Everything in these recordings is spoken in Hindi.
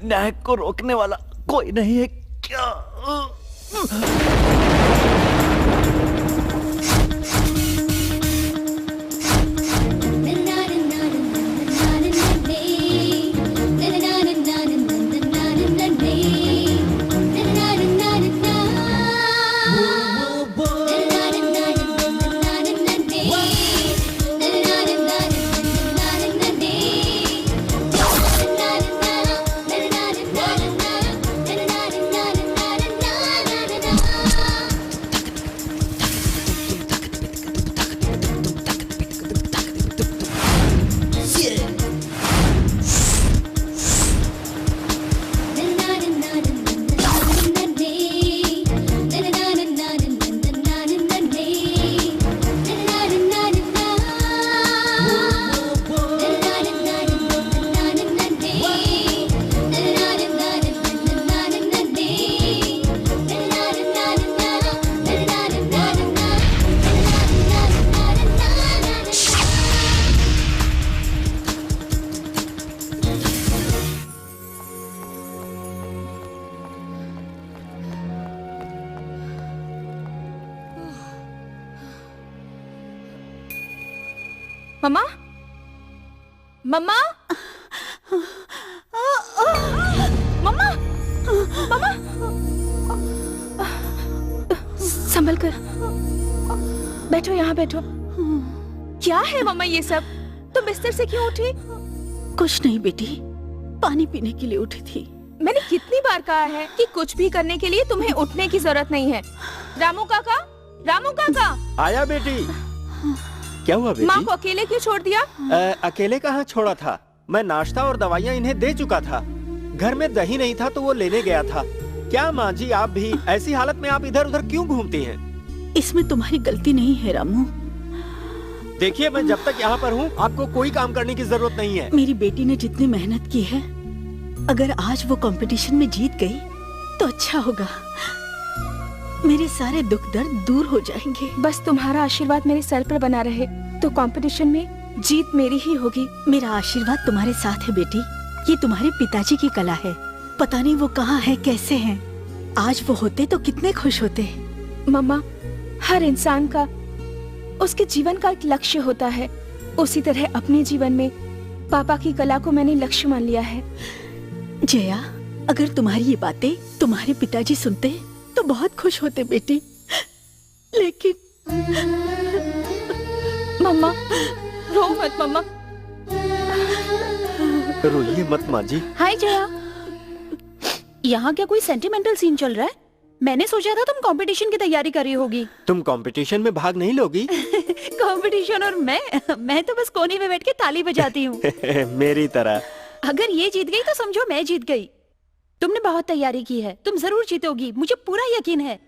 न्याय को रोकने वाला कोई नहीं है क्या? मम्मा, मम्मा, मम्मा, मम्मा, संभल कर बैठो, यहाँ बैठो। क्या है मम्मा ये सब? तुम बिस्तर से क्यों उठी? कुछ नहीं बेटी, पानी पीने के लिए उठी थी। मैंने कितनी बार कहा है कि कुछ भी करने के लिए तुम्हें उठने की जरूरत नहीं है। रामू काका, रामू काका। आया बेटी। क्या हुआ बेटी? माँ को अकेले क्यों छोड़ दिया? अकेले कहाँ छोड़ा था? मैं नाश्ता और दवाइयाँ इन्हें दे चुका था। घर में दही नहीं था तो वो लेने गया था। क्या माँ जी, आप भी ऐसी हालत में आप इधर उधर क्यों घूमती हैं? इसमें तुम्हारी गलती नहीं है रामू। देखिए, मैं जब तक यहाँ पर हूँ आपको कोई काम करने की जरूरत नहीं है। मेरी बेटी ने जितनी मेहनत की है अगर आज वो कंपटीशन में जीत गई तो अच्छा होगा। मेरे सारे दुख दर्द दूर हो जाएंगे। बस तुम्हारा आशीर्वाद मेरे सर पर बना रहे तो कंपटीशन में जीत मेरी ही होगी। मेरा आशीर्वाद तुम्हारे साथ है बेटी। ये तुम्हारे पिताजी की कला है। पता नहीं वो कहाँ है, कैसे हैं। आज वो होते तो कितने खुश होते। मम्मा, हर इंसान का उसके जीवन का एक लक्ष्य होता है। उसी तरह अपने जीवन में पापा की कला को मैंने लक्ष्य मान लिया है। जया, अगर तुम्हारी ये बातें तुम्हारे पिताजी सुनते तो बहुत खुश होते बेटी। लेकिन मम्मा, रो मत मम्मा। रोइए मत माँ जी। हाय जया, यहाँ क्या कोई सेंटिमेंटल सीन चल रहा है? मैंने सोचा था तुम कंपटीशन की तैयारी कर रही होगी। तुम कंपटीशन में भाग नहीं लोगी? कंपटीशन और मैं तो बस कोने में बैठ के ताली बजाती हूँ। मेरी तरह। अगर ये जीत गई तो समझो मैं जीत गई। तुमने बहुत तैयारी की है, तुम जरूर जीतोगी, मुझे पूरा यकीन है।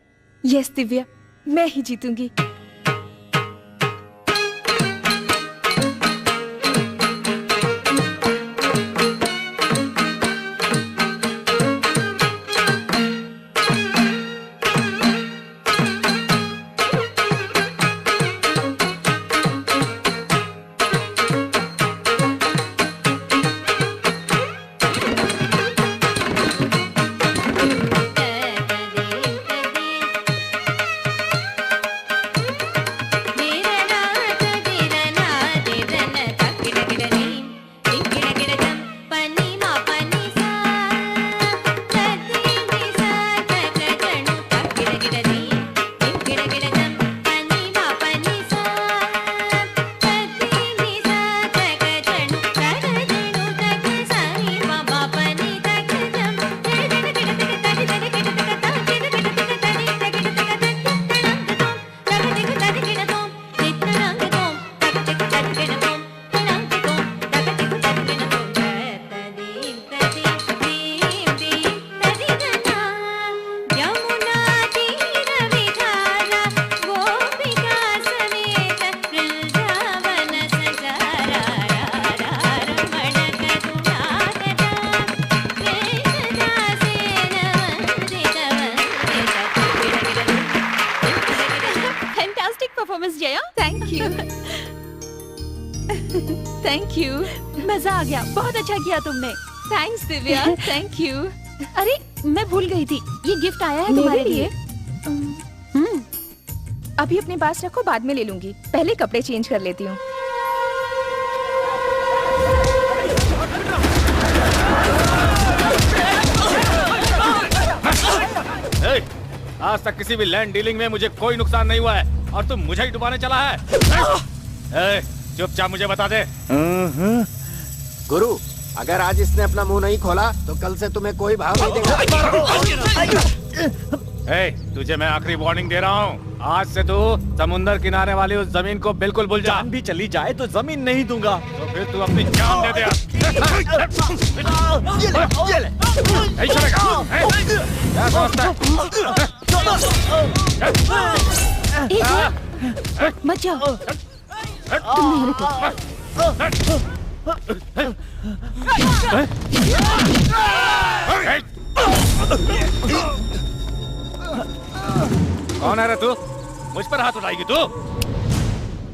यस दिव्या, मैं ही जीतूंगी। Thank you. मजा आ गया, बहुत अच्छा किया तुमने। Thanks Divya, thank you. अरे मैं भूल गई थी, ये गिफ्ट आया है तुम्हारे लिए। अभी अपने पास रखो, बाद में ले लूंगी। पहले कपड़े चेंज कर लेती हूँ। आज तक किसी भी लैंड डीलिंग में मुझे कोई नुकसान नहीं हुआ है और तुम मुझे ही डुबाने चला है। चुपचाप मुझे बता दे। गुरु, अगर आज इसने अपना मुंह नहीं खोला तो कल से तुम्हें कोई भाव नहीं देगा। तुझे मैं आखिरी वार्निंग दे रहा हूँ। आज से तू समुंदर किनारे वाली उस जमीन को बिल्कुल भूल जा। जान भी चली जाए तो जमीन नहीं दूंगा। तो फिर तू अपनी जान दे दे। क्या समझता है? मत जाओ, तुम नहीं रुको। कौन है रे तू? मुझ पर हाथ उठाएगी तू?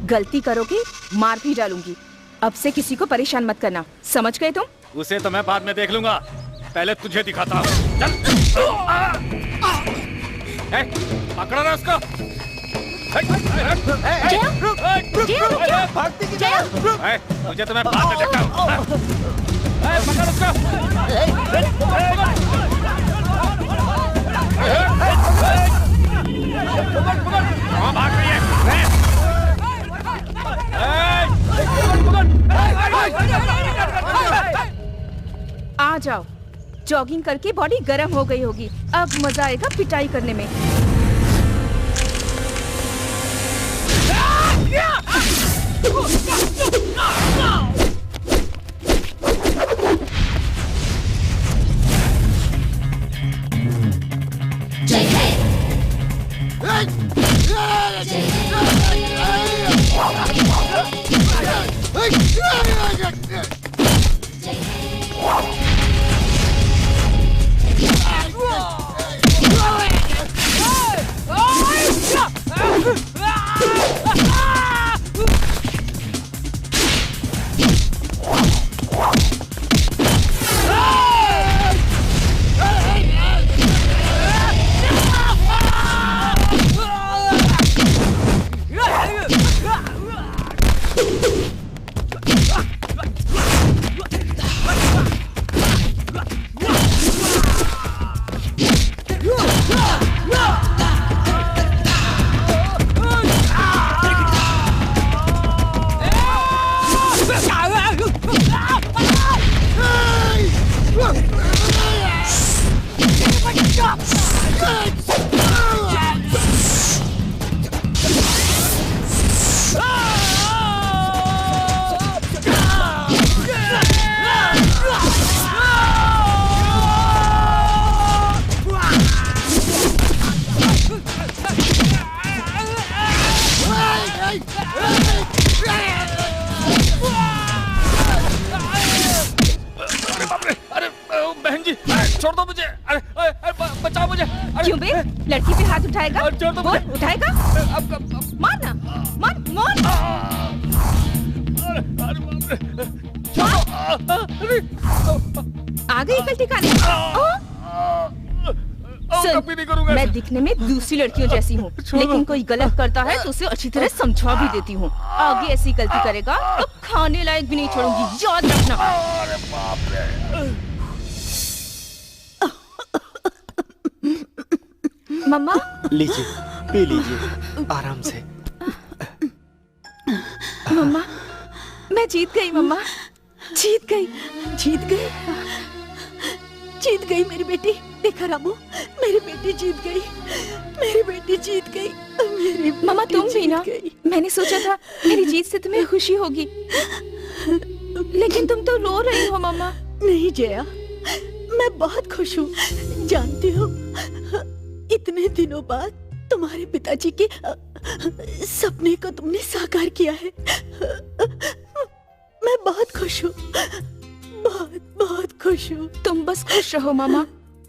गलती करोगे मार भी डालूंगी। अब से किसी को परेशान मत करना, समझ गए तुम? उसे तो मैं बाद में देख लूंगा, पहले तुझे दिखाता हूँ। चल। पकड़ो ना उसको। तुझे तो मैं बाद में देखता हूँ। पकड़ उसको। कहाँ भाग रही है? आ जाओ। जॉगिंग करके बॉडी गर्म हो गई होगी, अब मजा आएगा पिटाई करने में। बहन जी, छोड़ दो मुझे। अरे बचाओ मुझे। क्यों बे? लड़की पे हाथ उठाएगा? छोड़ दो बोल, मुझे। उठाएगा? मार ना, मार, मार। आ गई कल ठिकाने। कभी नहीं करूंगा। मैं दिखने में दूसरी लड़कियों जैसी हूँ, लेकिन कोई गलत करता है तो उसे अच्छी तरह समझा भी देती हूँ। आगे ऐसी गलती करेगा तो खाने लायक भी नहीं छोड़ूंगी, याद रखना। अरे बाप रे। मम्मा, लीजिए, पी लीजिए आराम से। मम्मा, मैं जीत गई। मम्मा, जीत गई। जीत गई, जीत गई मेरी बेटी। देखा रामू, मेरी बेटी जीत गई, मेरी बेटी जीत गई, मेरी मम्मा बेटी तुम भी जीत ना, गई। मैंने सोचा था मेरी जीत से तुम्हें खुशी होगी, लेकिन तुम तो रो रही हो। मम्मा नहीं जया, मैं बहुत खुश हूँ। जानती हो, इतने दिनों बाद तुम्हारे पिताजी के सपने को तुमने साकार किया है। मैं बहुत खुश हूँ, बहुत बहुत खुश हूँ। तुम बस खुश रहो मामा,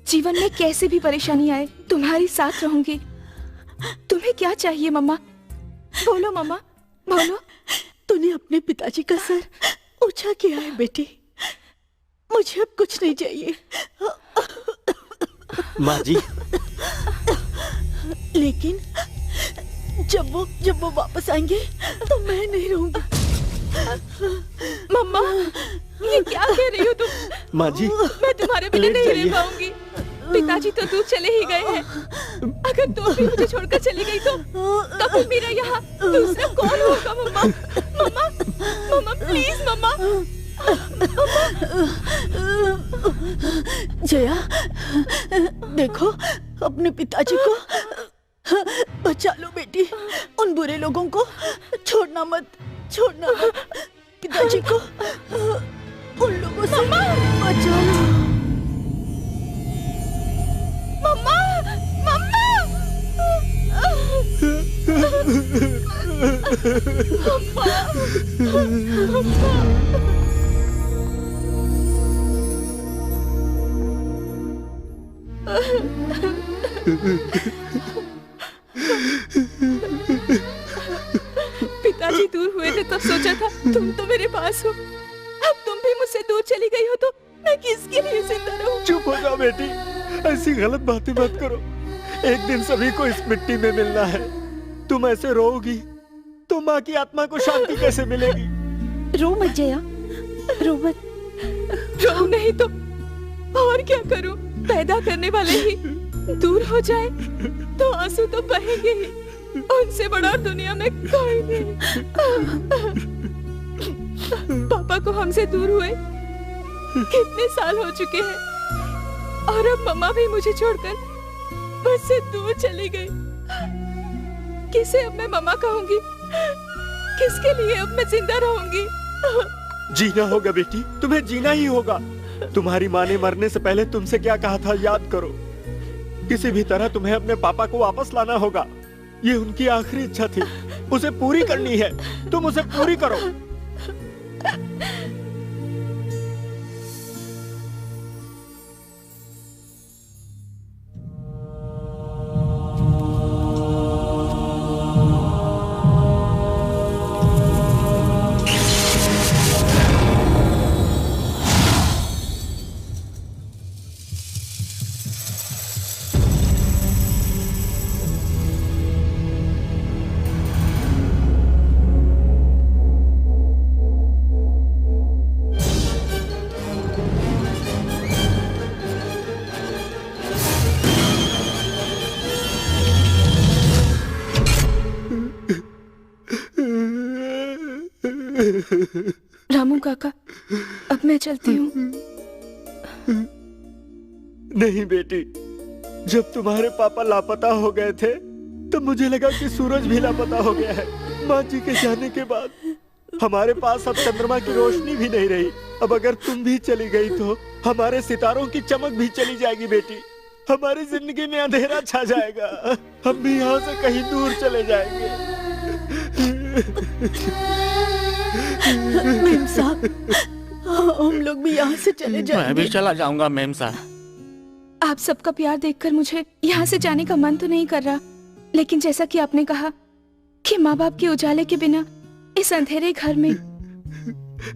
जीवन में कैसे भी परेशानी आए तुम्हारी साथ रहूंगी। तुम्हें क्या चाहिए मम्मा? बोलो मम्मा, बोलो। तूने अपने पिताजी का सर ऊंचा किया है बेटी, मुझे अब कुछ नहीं चाहिए। माँ जी, लेकिन जब वो वापस आएंगे तो मैं नहीं रहूंगी। मम्मा, ये क्या कह रही हो तुम? माँ जी, मैं तुम्हारे बिना लेट नहीं जाइए। रह पाऊंगी। पिताजी तो दूर चले ही गए हैं। अगर तुम भी मुझे छोड़कर चली गई तो फिर मेरा यहाँ दूसरा कौन होगा? मम्मा, मम्मा, मम्मा प्लीज मम्मा। जया, देखो अपने पिताजी को बचा लो बेटी, उन बुरे लोगों को छोड़ना मत, छोड़ना मत। पिताजी को उन लोगों से बचा लो। मम्मा, मम्मा, पिताजी दूर हुए थे तब सोचा था तुम तो मेरे पास हो। अब तुम भी मुझसे दूर चली गई हो तो मैं किसके लिए जिंदा रहूं? चुप हो जाओ बेटी, ऐसी गलत बातें मत करो। एक दिन सभी को इस मिट्टी में मिलना है। तुम ऐसे रोओगी तो माँ की आत्मा को शांति कैसे मिलेगी? रो मत जया, रो मत। रो नहीं तो और क्या करूं? पैदा करने वाले ही दूर हो जाए तो आंसू तो बहेंगे ही। उनसे बड़ा दुनिया में कोई नहीं। पापा को हमसे दूर हुए कितने साल हो चुके हैं और अब मम्मा भी मुझे छोड़कर मुझसे दूर चली गई। किसे अब मैं मम्मा कहूंगी? किसके लिए अब मैं जिंदा रहूंगी? जीना होगा बेटी, तुम्हें जीना ही होगा। तुम्हारी माँ ने मरने से पहले तुमसे क्या कहा था याद करो। किसी भी तरह तुम्हें अपने पापा को वापस लाना होगा। ये उनकी आखिरी इच्छा थी, उसे पूरी करनी है। तुम उसे पूरी करो। रामू काका, अब मैं चलती हूँ। नहीं बेटी, जब तुम्हारे पापा लापता हो गए थे तब मुझे लगा कि सूरज भी लापता हो गया है। माँ जी के जाने के बाद हमारे पास अब चंद्रमा की रोशनी भी नहीं रही। अब अगर तुम भी चली गई तो हमारे सितारों की चमक भी चली जाएगी बेटी। हमारी जिंदगी में अंधेरा छा जाएगा। हम भी यहाँ से कहीं दूर चले जाएंगे। मेम साहब, हम लोग भी यहाँ से चले जाएंगे। मैं भी चला जाऊंगा मेम साहब। आप सबका प्यार देखकर मुझे यहाँ से जाने का मन तो नहीं कर रहा, लेकिन जैसा कि आपने कहा कि माँ बाप के उजाले के बिना इस अंधेरे घर में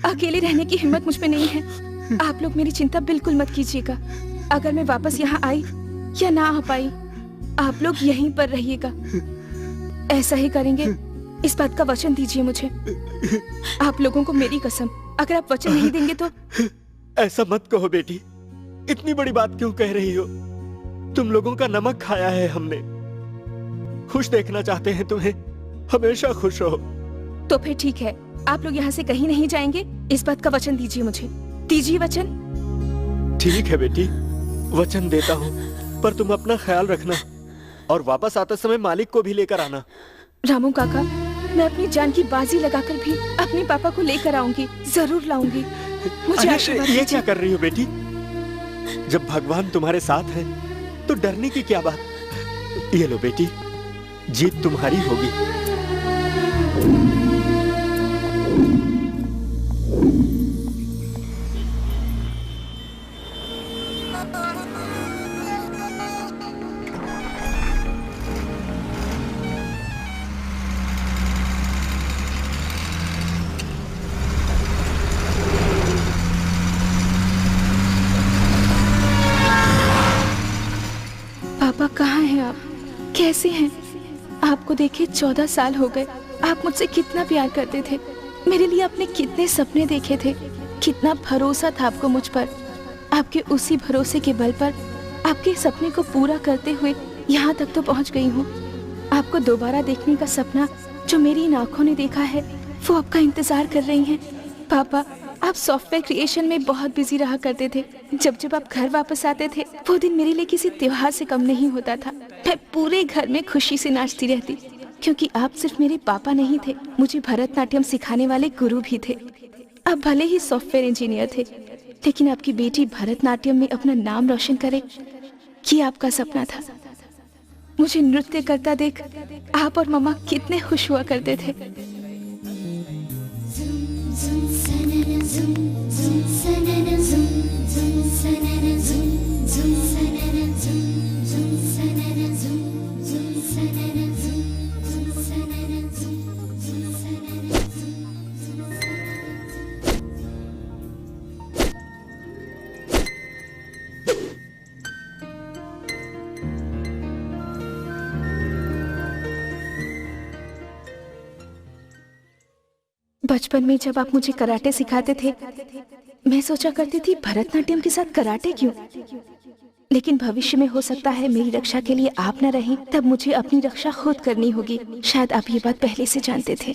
अकेले रहने की हिम्मत मुझ पे नहीं है। आप लोग मेरी चिंता बिल्कुल मत कीजिएगा। अगर मैं वापस यहाँ आई या ना आ पाई, आप लोग यहीं पर रहिएगा। ऐसा ही करेंगे, इस बात का वचन दीजिए मुझे। आप लोगों को मेरी कसम, अगर आप वचन नहीं देंगे तो। ऐसा मत कहो बेटी, इतनी बड़ी बात क्यों कह रही हो? तुम लोगों का नमक खाया है हमने। खुश देखना चाहते हैं तुम्हें, हमेशा खुश रहो। तो फिर ठीक है, आप लोग यहाँ से कहीं नहीं जाएंगे, इस बात का वचन दीजिए मुझे। दीजिए वचन। ठीक है बेटी, वचन देता हूँ, पर तुम अपना ख्याल रखना और वापस आते समय मालिक को भी लेकर आना। रामू काका, मैं अपनी जान की बाजी लगाकर भी अपने पापा को लेकर आऊंगी, जरूर लाऊंगी। मुझे आशीर्वाद ये दीजिए। क्या कर रही हो बेटी? जब भगवान तुम्हारे साथ है तो डरने की क्या बात? ये लो बेटी, जीत तुम्हारी होगी। पापा कहाँ हैं आप? कैसे हैं? आपको देखे 14 साल हो गए। आप मुझसे कितना प्यार करते थे, मेरे लिए आपने कितने सपने देखे थे, कितना भरोसा था आपको मुझ पर। आपके उसी भरोसे के बल पर आपके सपने को पूरा करते हुए यहाँ तक तो पहुँच गई हूँ। आपको दोबारा देखने का सपना जो मेरी इन आँखों ने देखा है, वो आपका इंतजार कर रही हैं। पापा, आप सॉफ्टवेयर क्रिएशन में बहुत बिजी रहा करते थे। जब जब आप घर वापस आते थे, वो दिन मेरे लिए किसी त्योहार से कम नहीं होता था। मैं पूरे घर में खुशी से नाचती रहती, क्योंकि आप सिर्फ मेरे पापा नहीं थे, मुझे भरतनाट्यम सिखाने वाले गुरु भी थे। आप भले ही सॉफ्टवेयर इंजीनियर थे, लेकिन आपकी बेटी भरतनाट्यम में अपना नाम रोशन करे, ये आपका सपना था। मुझे नृत्य करता देख आप और मम्मा कितने खुश हुआ करते थे। बचपन में जब आप मुझे कराटे सिखाते थे, मैं सोचा करती थी भरतनाट्यम के साथ कराटे क्यों? लेकिन भविष्य में हो सकता है मेरी रक्षा के लिए आप न रहें, तब मुझे अपनी रक्षा खुद करनी होगी। शायद आप ये बात पहले से जानते थे।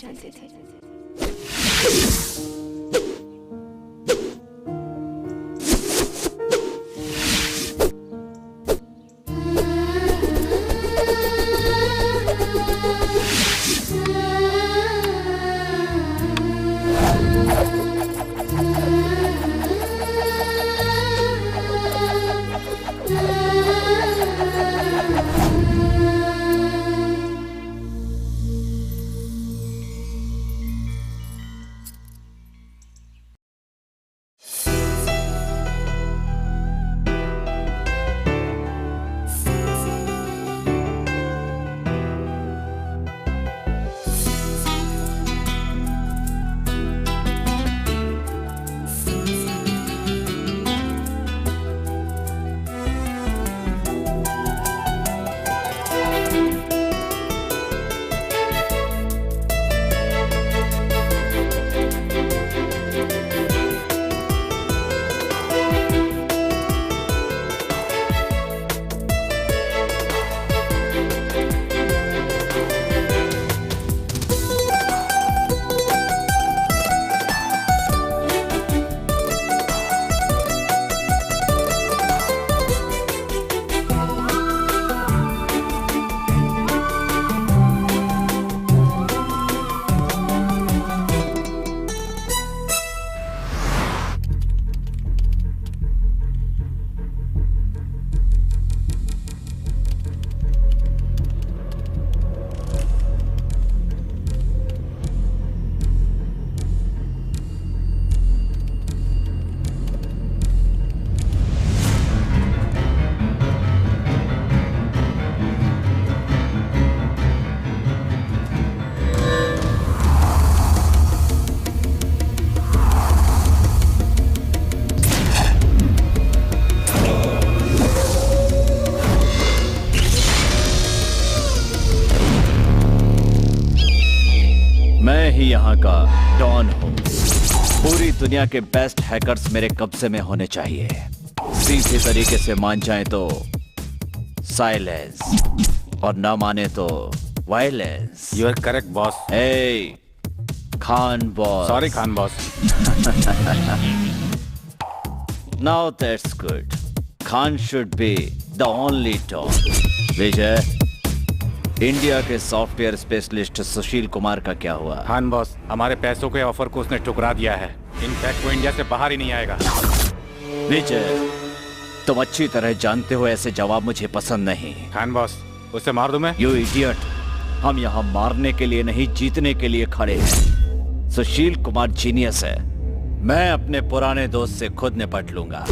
ही यहाँ का डॉन हूँ। पूरी दुनिया के बेस्ट हैकर्स मेरे कब्जे में होने चाहिए। सीधे तरीके से मान जाए तो साइलेंस और ना माने तो violence. You are correct boss. Hey, Khan boss. Sorry Khan boss. Now that's good. Khan should be the only Don. Vijay, India के सॉफ्टवेयर स्पेशलिस्ट सुशील कुमार का क्या हुआ? खान बॉस, हमारे पैसों के ऑफर को उसने ठुकरा दिया है। इनफैक्ट वो इंडिया से बाहर ही नहीं आएगा। विजय, तुम अच्छी तरह जानते हो ऐसे जवाब मुझे पसंद नहीं। खान बॉस, उसे मार दूं मैं? यू इडियट, हम यहाँ मारने के लिए नहीं जीतने के लिए खड़े हैं। सुशील कुमार जीनियस है। मैं अपने पुराने दोस्त से खुद निपट लूंगा।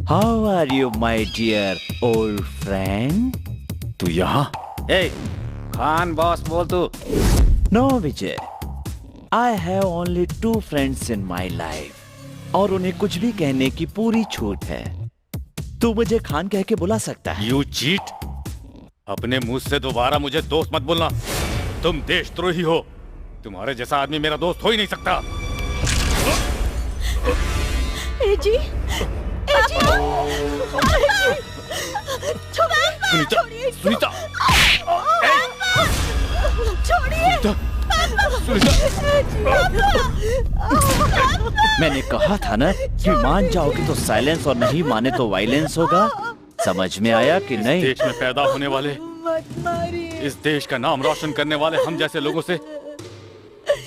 How are you, my dear old friend? तू यहाँ? ए, खान बॉस बोल तू। No, Vijay. I have only 2 friends in my life. और उन्हें कुछ भी कहने की पूरी छूट है। तू मुझे खान कह के बुला सकता है। You cheat! अपने मुंह से दोबारा मुझे दोस्त मत बोलना। तुम देशद्रोही हो। तुम्हारे जैसा आदमी मेरा दोस्त हो ही नहीं सकता। ए जी, सुनीता, सुनीता, मैंने कहा था ना कि मान जाओगे तो साइलेंस और नहीं माने तो वायलेंस होगा। समझ में आया कि नहीं? इस देश में पैदा होने वाले, इस देश का नाम रोशन करने वाले हम जैसे लोगों से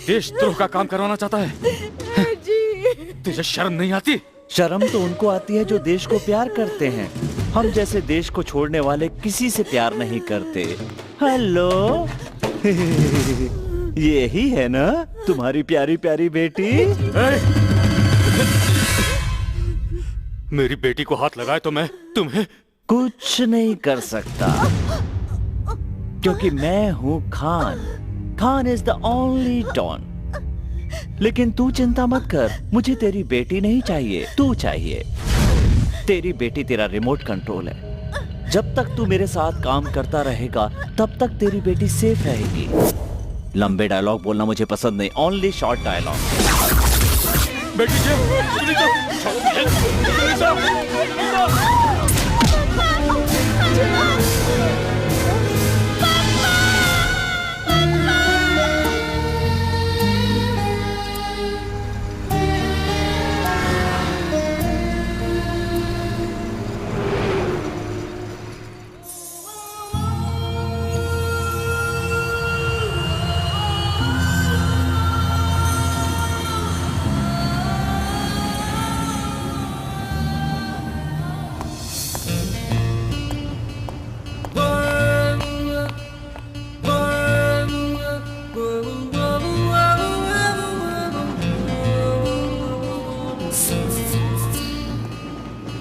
देशद्रोह का काम करवाना चाहता है। तुझे शर्म नहीं आती? शर्म तो उनको आती है जो देश को प्यार करते हैं। हम जैसे देश को छोड़ने वाले किसी से प्यार नहीं करते। हेलो यही है ना तुम्हारी प्यारी प्यारी बेटी? मेरी बेटी को हाथ लगाए तो मैं तुम्हें कुछ नहीं कर सकता, क्योंकि मैं हूं Khan. Khan is the only don. लेकिन तू चिंता मत कर, मुझे तेरी बेटी नहीं चाहिए, तू चाहिए। तेरी बेटी तेरा रिमोट कंट्रोल है। जब तक तू मेरे साथ काम करता रहेगा तब तक तेरी बेटी सेफ रहेगी। लंबे डायलॉग बोलना मुझे पसंद नहीं, ओनली शॉर्ट डायलॉग। बेटी जी, Sunita,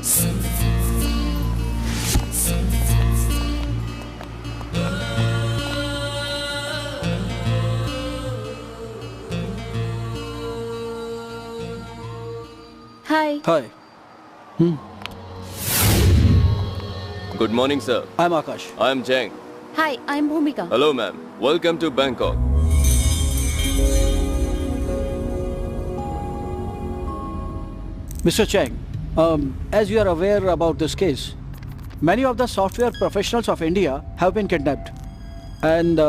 hi. Hi, Good morning, sir. I'm Akash. I'm Cheng. Hi, I am Bhumika. Hello, ma'am. Welcome to Bangkok. Mr. Cheng, as you are aware about this case, many of the software professionals of India have been kidnapped, and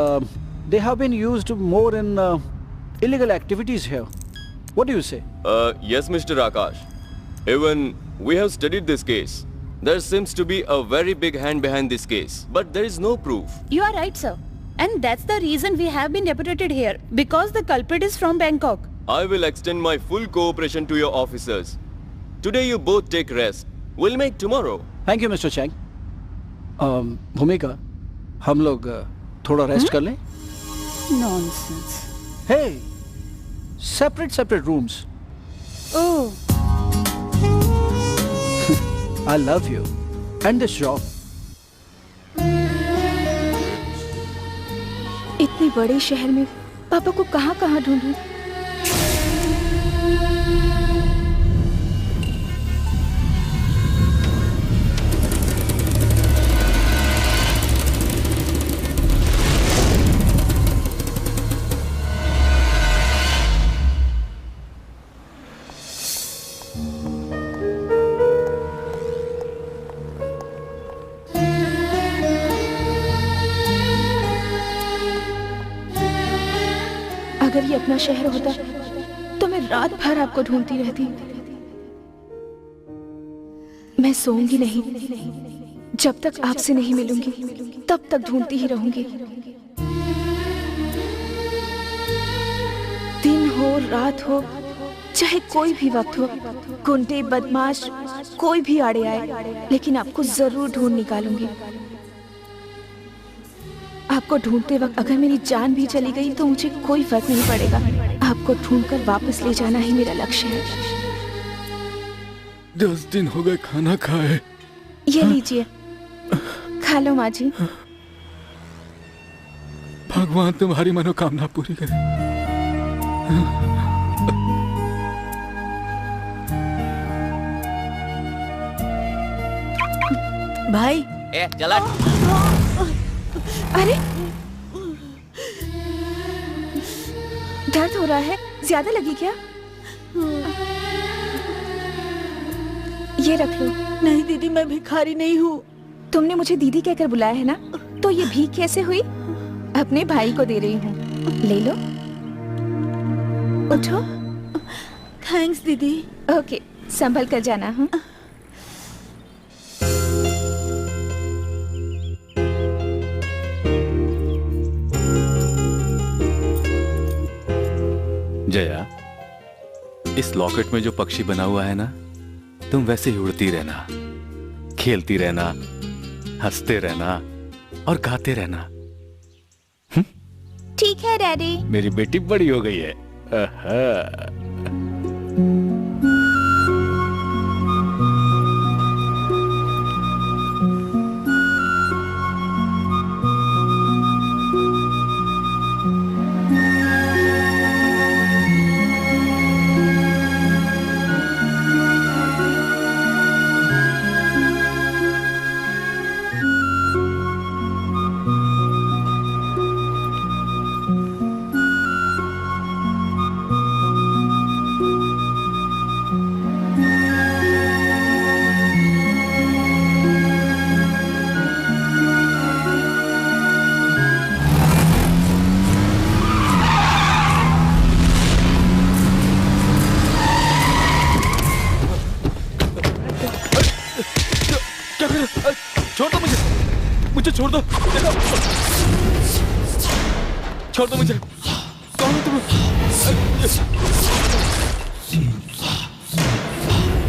they have been used more in illegal activities here. What do you say? Yes, Mr. Akash. Even we have studied this case. There seems to be a very big hand behind this case, but there is no proof. You are right, sir. And that's the reason we have been deputed here, because the culprit is from Bangkok. I will extend my full cooperation to your officers. Today you both take rest. We'll meet tomorrow. Thank you, Mr. Cheng. भूमिका, हम लोग थोड़ा रेस्ट कर लें? Nonsense. Hey, separate rooms. Oh. I love you and this job. इतने बड़े शहर में पापा को कहाँ कहाँ ढूंढूं? अगर ये अपना शहर होता तो मैं रात भर आपको ढूंढती रहती। मैं सोऊंगी नहीं जब तक आपसे नहीं मिलूंगी, तब तक ढूंढती ही रहूंगी। दिन हो रात हो चाहे कोई भी वक्त हो, गुंडे बदमाश कोई भी आड़े आए, लेकिन आपको जरूर ढूंढ निकालूंगी। आपको ढूंढते वक्त अगर मेरी जान भी चली गई तो मुझे कोई फर्क नहीं पड़ेगा। आपको ढूंढकर वापस ले जाना ही मेरा लक्ष्य है। 10 दिन हो गए खाना खाए। ये लीजिए, खा लो माँ जी। भगवान तुम्हारी मनोकामना पूरी करे। भाई ए, चला। अरे दर्द हो रहा है, ज्यादा लगी क्या? ये रख लो। नहीं दीदी, मैं भिखारी नहीं हूँ। तुमने मुझे दीदी कहकर बुलाया है ना, तो ये भीख कैसे हुई? अपने भाई को दे रही हूँ, ले लो। उठो। थैंक्स दीदी। ओके, संभल कर जाना। हाँ, जया, इस लॉकेट में जो पक्षी बना हुआ है ना, तुम वैसे ही उड़ती रहना, खेलती रहना, हंसते रहना और गाते रहना। ठीक है डैडी। मेरी बेटी बड़ी हो गई है। छोड़ दो, छोड़ दो मुझे। कौन हो तुम?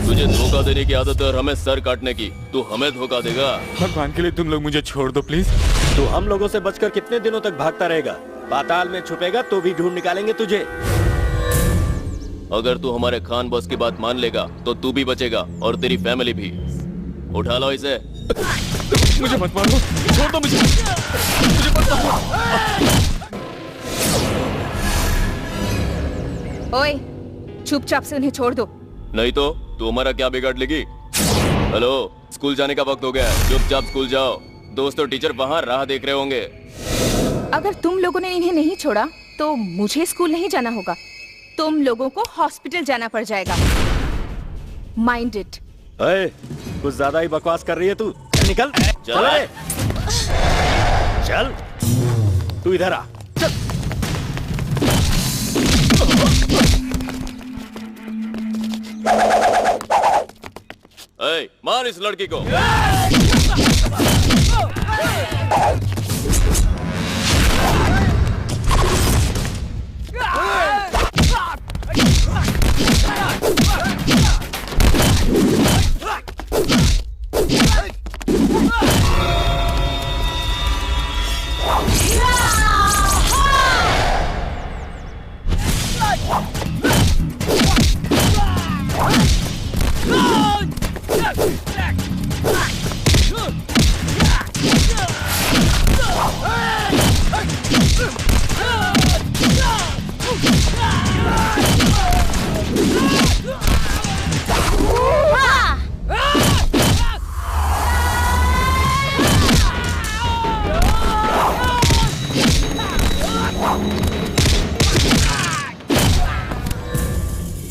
तुझे धोखा देने की आदत है और हमें सर काटने की। तू हमें धोखा देगा? भगवान के लिए तुम लोग मुझे छोड़ दो प्लीज। तू हम लोगों से बचकर कितने दिनों तक भागता रहेगा? पाताल में छुपेगा तो भी ढूंढ निकालेंगे तुझे। अगर तू हमारे खान बॉस की बात मान लेगा तो तू भी बचेगा और तेरी फैमिली भी। उठा लो इसे। मुझे मत मारो, छोड़ दो मुझे मत मारो। ओए, चुपचाप से उन्हें छोड़ दो। नहीं तो तू हमारा क्या बिगाड़ लेगी? हेलो, स्कूल जाने का वक्त हो गया है, चुपचाप स्कूल जाओ। दोस्त और टीचर बाहर राह देख रहे होंगे। अगर तुम लोगों ने इन्हें नहीं छोड़ा तो मुझे स्कूल नहीं जाना होगा। तुम लोगों को हॉस्पिटल जाना पड़ जाएगा। Mind it. अरे, कुछ ज्यादा ही बकवास कर रही है तू। निकल। चल रे। चल, तू इधर आ। चल। ए, मार इस लड़की को।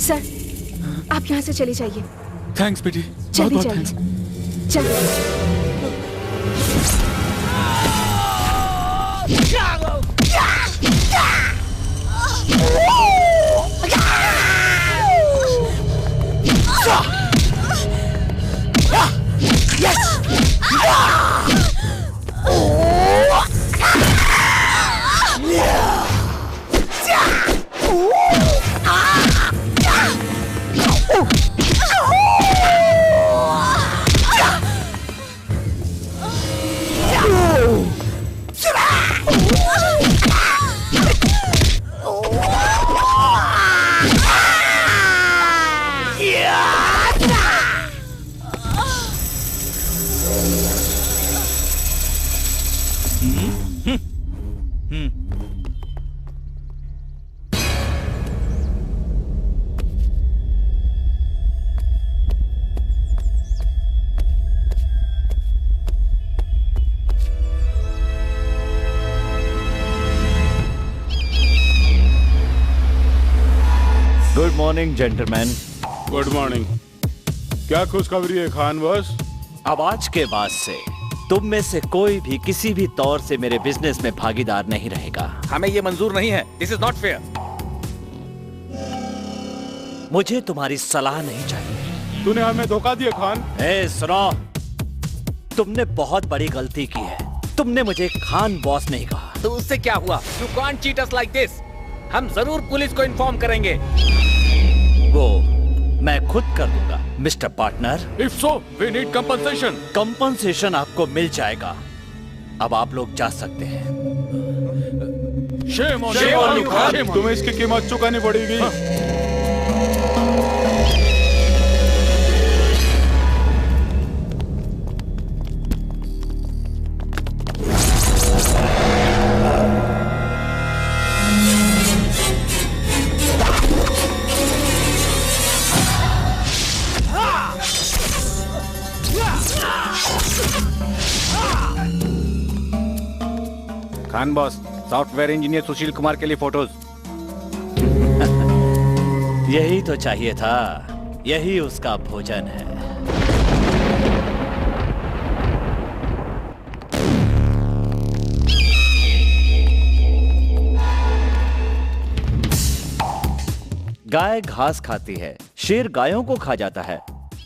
सर, आप यहाँ से चले जाइए। थैंक्स बेटी, जल्दी बहुत जाइए। थैंक्स। जल्दी। Good morning gentleman. Good morning. क्या खुशखबरी है खान बॉस? अब आज के बाद से तुम में से कोई भी किसी भी तौर से मेरे बिजनेस में भागीदार नहीं रहेगा। हमें ये मंजूर नहीं है। This is not fair. मुझे तुम्हारी सलाह नहीं चाहिए। तूने हमें धोखा दिया खान। ए सुनो, तुमने बहुत बड़ी गलती की है। तुमने मुझे खान बॉस नहीं कहा। तो उससे क्या हुआ? You can't cheat us like this. हम जरूर पुलिस को इन्फॉर्म करेंगे। वो मैं खुद कर दूंगा mister partner. If so we need compensation. Compensation आपको मिल जाएगा। अब आप लोग जा सकते हैं। शेम ऑन यू खान, तुम्हें इसकी कीमत चुकानी पड़ेगी। Khan boss, software engineer Sushil Kumar के लिए फोटोज। यही तो चाहिए था। यही उसका भोजन है। गाय घास खाती है, शेर गायों को खा जाता है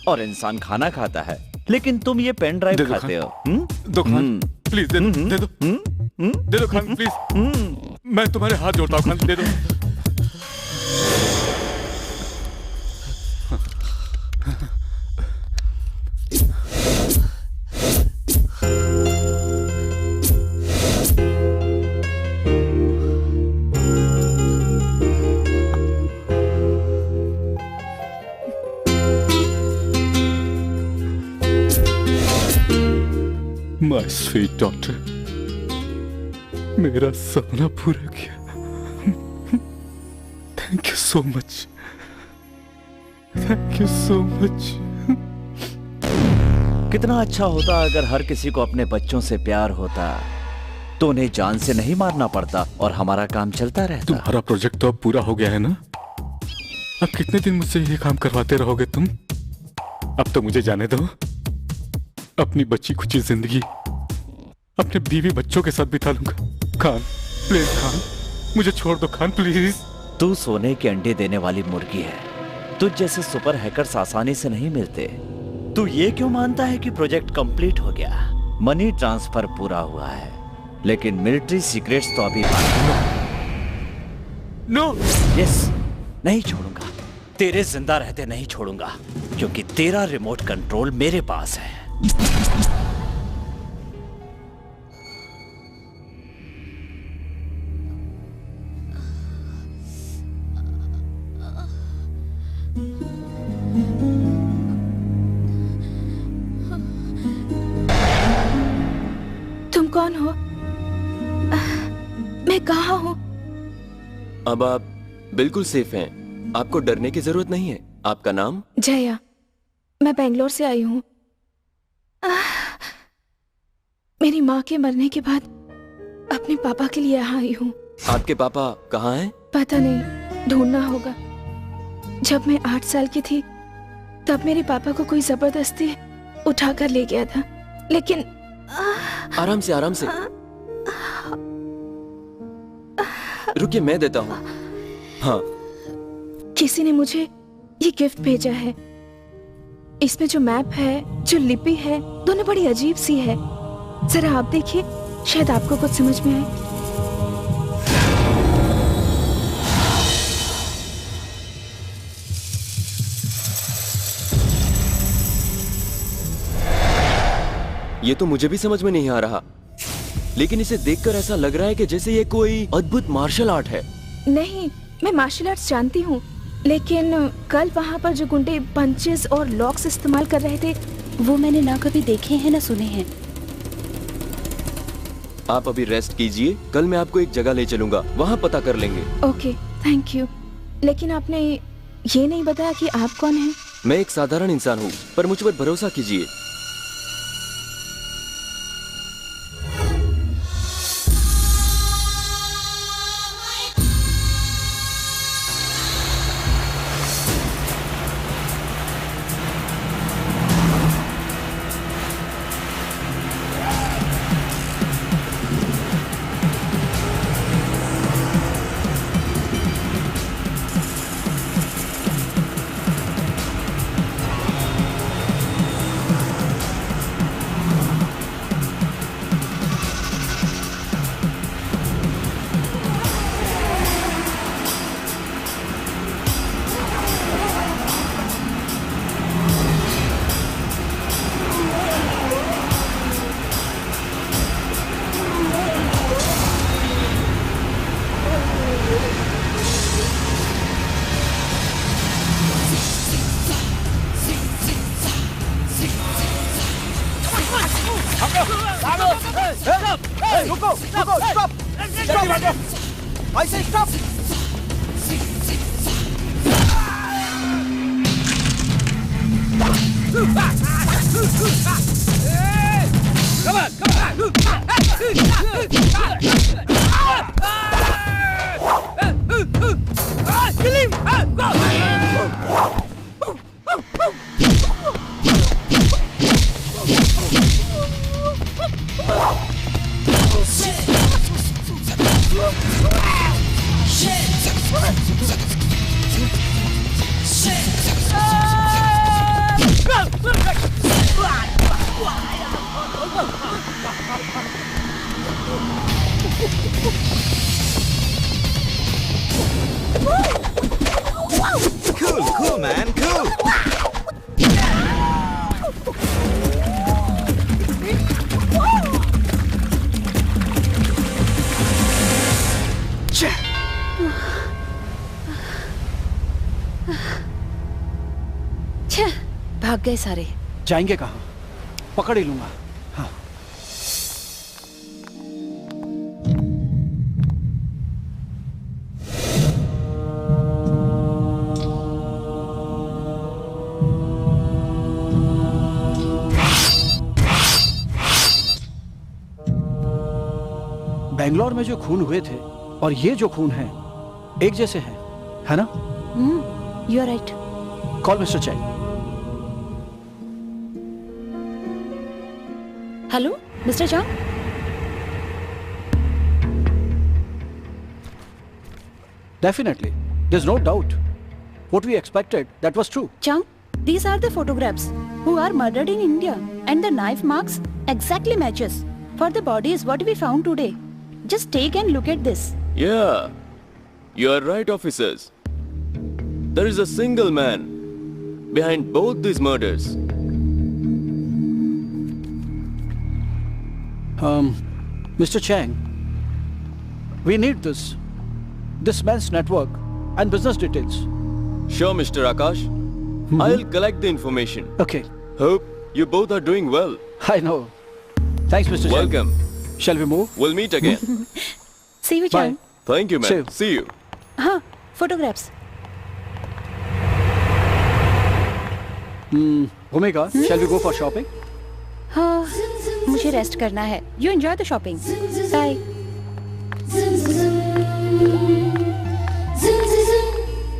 और इंसान खाना खाता है। लेकिन तुम ये पेन ड्राइव खाते हो। दो खान, प्लीज दे दो, दे दो, दे दो खान प्लीज। मैं तुम्हारे हाथ जोड़ता हूँ खान, दे दो। माय स्वीट डॉक्टर, मेरा सपना पूरा किया। Thank you so much, thank you so much. कितना अच्छा होता अगर हर किसी को अपने बच्चों से प्यार होता, तो उन्हें जान से नहीं मारना पड़ता और हमारा काम चलता रहता। तुम्हारा प्रोजेक्ट तो अब पूरा हो गया है ना? अब कितने दिन मुझसे ये काम करवाते रहोगे तुम? अब तो मुझे जाने दो। अपनी बच्ची खुची जिंदगी अपने बीवी बच्चों के साथ बिता लूंगा। खान प्लीज, खान मुझे छोड़ दो खान प्लीज। तू सोने के अंडे देने वाली मुर्गी है। तुझ जैसे सुपर हैकर्स आसानी से नहीं मिलते। तू ये क्यों मानता है कि प्रोजेक्ट कंप्लीट हो गया? मनी ट्रांसफर पूरा हुआ है, लेकिन मिलिट्री सीक्रेट्स तो अभी नो। यस, नहीं छोड़ूंगा। तेरे जिंदा रहते नहीं छोड़ूंगा, क्योंकि तेरा रिमोट कंट्रोल मेरे पास है। तुम कौन हो? मैं कहाँ हूँ? अब आप बिल्कुल सेफ हैं। आपको डरने की जरूरत नहीं है। आपका नाम? जया। मैं बेंगलोर से आई हूँ। मेरी माँ के मरने के बाद अपने पापा के लिए यहाँ आई हूँ। आपके पापा कहाँ हैं? पता नहीं, ढूंढना होगा। जब मैं 8 साल की थी तब मेरे पापा को कोई जबरदस्ती उठाकर ले गया था, लेकिन आराम से, आराम से। रुकिए, मैं देता हूँ। हाँ। किसी ने मुझे ये गिफ्ट भेजा है। इसमें जो मैप है, जो लिपि है, दोनों बड़ी अजीब सी है। जरा आप देखिए, शायद आपको कुछ समझ में आए। ये तो मुझे भी समझ में नहीं आ रहा, लेकिन इसे देखकर ऐसा लग रहा है कि जैसे ये कोई अद्भुत मार्शल आर्ट है। नहीं, मैं मार्शल आर्ट्स जानती हूँ, लेकिन कल वहाँ पर जो गुंडे पंचेस और लॉक्स इस्तेमाल कर रहे थे, वो मैंने ना कभी देखे हैं ना सुने हैं। आप अभी रेस्ट कीजिए, कल मैं आपको एक जगह ले चलूंगा, वहाँ पता कर लेंगे। Okay, thank you. लेकिन आपने ये नहीं बताया कि आप कौन हैं? मैं एक साधारण इंसान हूँ, पर मुझ पर भरोसा कीजिए। Cool, man, cool. भाग गए सारे। जाएंगे कहाँ? पकड़ ही लूंगा। हाँ। बैंगलोर में जो खून हुए थे और ये जो खून है एक जैसे हैं, है ना? You are right. Call mister Cheng. Hello mister Chang. Definitely, there's no doubt. What we expected, that was true. Chang, these are the photographs who are murdered in India, and the knife marks exactly matches for the bodies what we found today. Just take and look at this. Yeah, you are right, officers. There is a single man behind both these murders. Mr. Chang, we need this man's network and business details. Sure, Mr. Akash. I'll collect the information. Okay. Hope you both are doing well. I know. Thanks, Mr. Chang. Welcome. Shall we move? We'll meet again. See you, Chang. Thank you, man. See you. हाँ, photographs. Bhumika, shall we go for shopping? हाँ, मुझे रेस्ट करना है. You enjoy the shopping. Bye.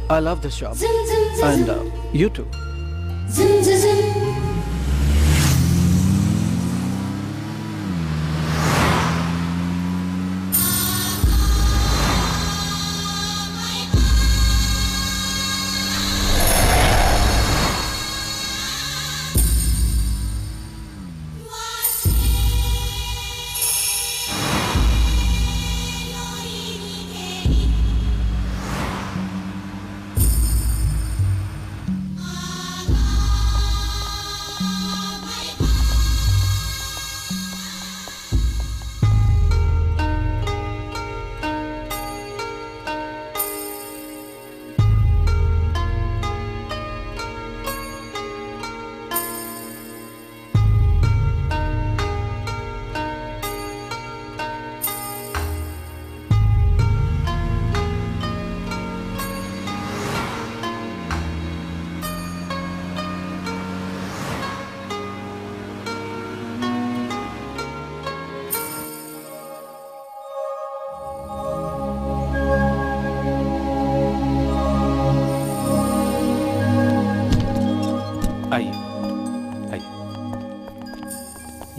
I love this job. And you too.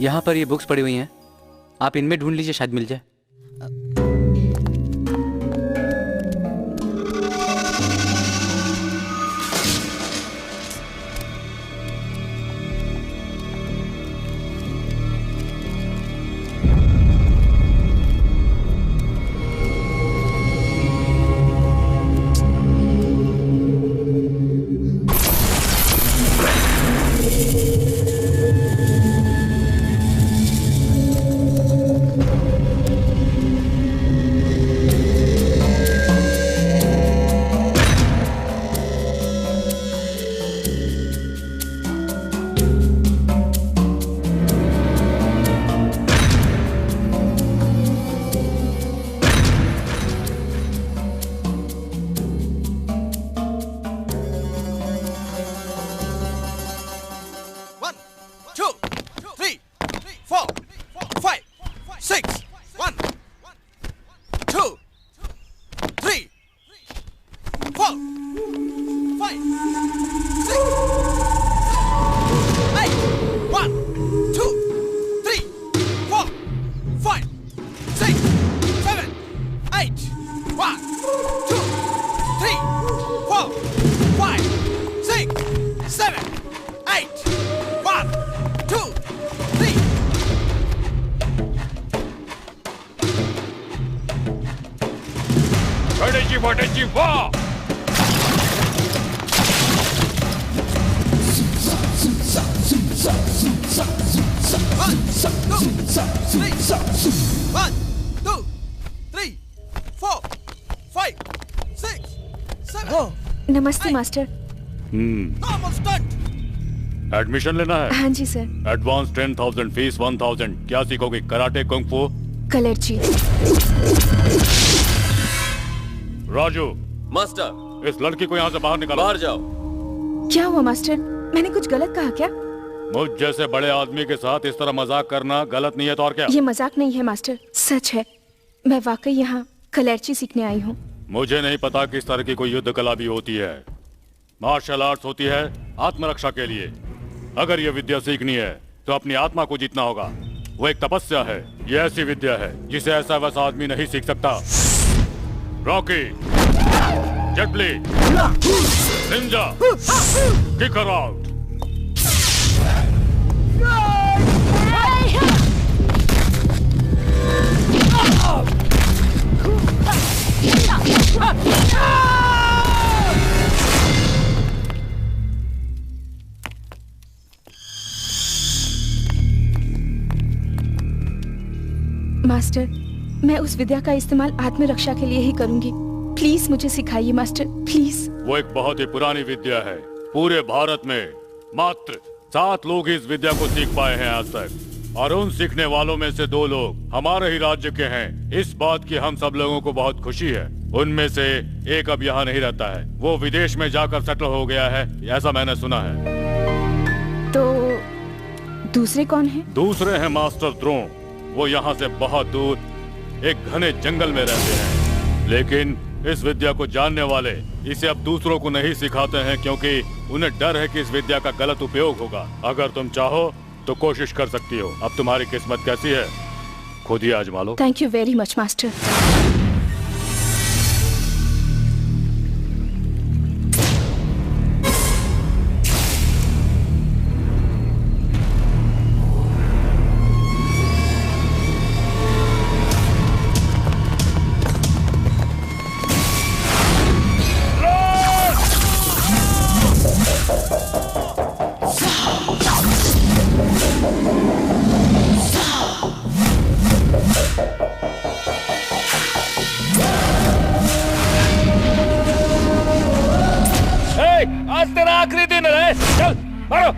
यहाँ पर ये बुक्स पड़ी हुई हैं, आप इनमें ढूंढ लीजिए, शायद मिल जाए। नमस्ते मास्टर। एडमिशन लेना है? हाँ जी सर। Advance 10,000, fees 1,000। क्या सीखोगे? कराटे, कुंग फू? कलर्जी। राजू। मास्टर। इस लड़की को यहाँ से बाहर निकालो। बाहर जाओ। क्या हुआ मास्टर? मैंने कुछ गलत कहा क्या? मुझ जैसे बड़े आदमी के साथ इस तरह मजाक करना गलत नहीं है तो और क्या? ये मजाक नहीं है मास्टर, सच है। मैं वाकई यहाँ कलर्ची सीखने आई हूँ। मुझे नहीं पता किस तरह की कोई युद्ध कला भी होती है। मार्शल आर्ट्स होती है आत्मरक्षा के लिए। अगर ये विद्या सीखनी है तो अपनी आत्मा को जीतना होगा। वो एक तपस्या है। ये ऐसी विद्या है जिसे ऐसा वैसा आदमी नहीं सीख सकता। Rocky, Jet Li, ninja, kick her out. Master, मैं उस विद्या का इस्तेमाल आत्मरक्षा के लिए ही करूंगी। प्लीज मुझे सिखाइए मास्टर, प्लीज। वो एक बहुत ही पुरानी विद्या है। पूरे भारत में मात्र 7 लोग ही इस विद्या को सीख पाए हैं आज तक, और उन सीखने वालों में से 2 लोग हमारे ही राज्य के हैं। इस बात की हम सब लोगों को बहुत खुशी है। उनमें से एक अब यहाँ नहीं रहता है, वो विदेश में जाकर सेटल हो गया है, ऐसा मैंने सुना है। तो दूसरे कौन हैं? दूसरे हैं मास्टर द्रोण। वो यहाँ से बहुत दूर एक घने जंगल में रहते हैं, लेकिन इस विद्या को जानने वाले इसे अब दूसरों को नहीं सिखाते हैं, क्योंकि उन्हें डर है कि इस विद्या का गलत उपयोग होगा। अगर तुम चाहो तो कोशिश कर सकती हो। अब तुम्हारी किस्मत कैसी है खुद ही आजमा लो। Thank you very much master. आज तेरा आखिरी दिन है, चल मारो।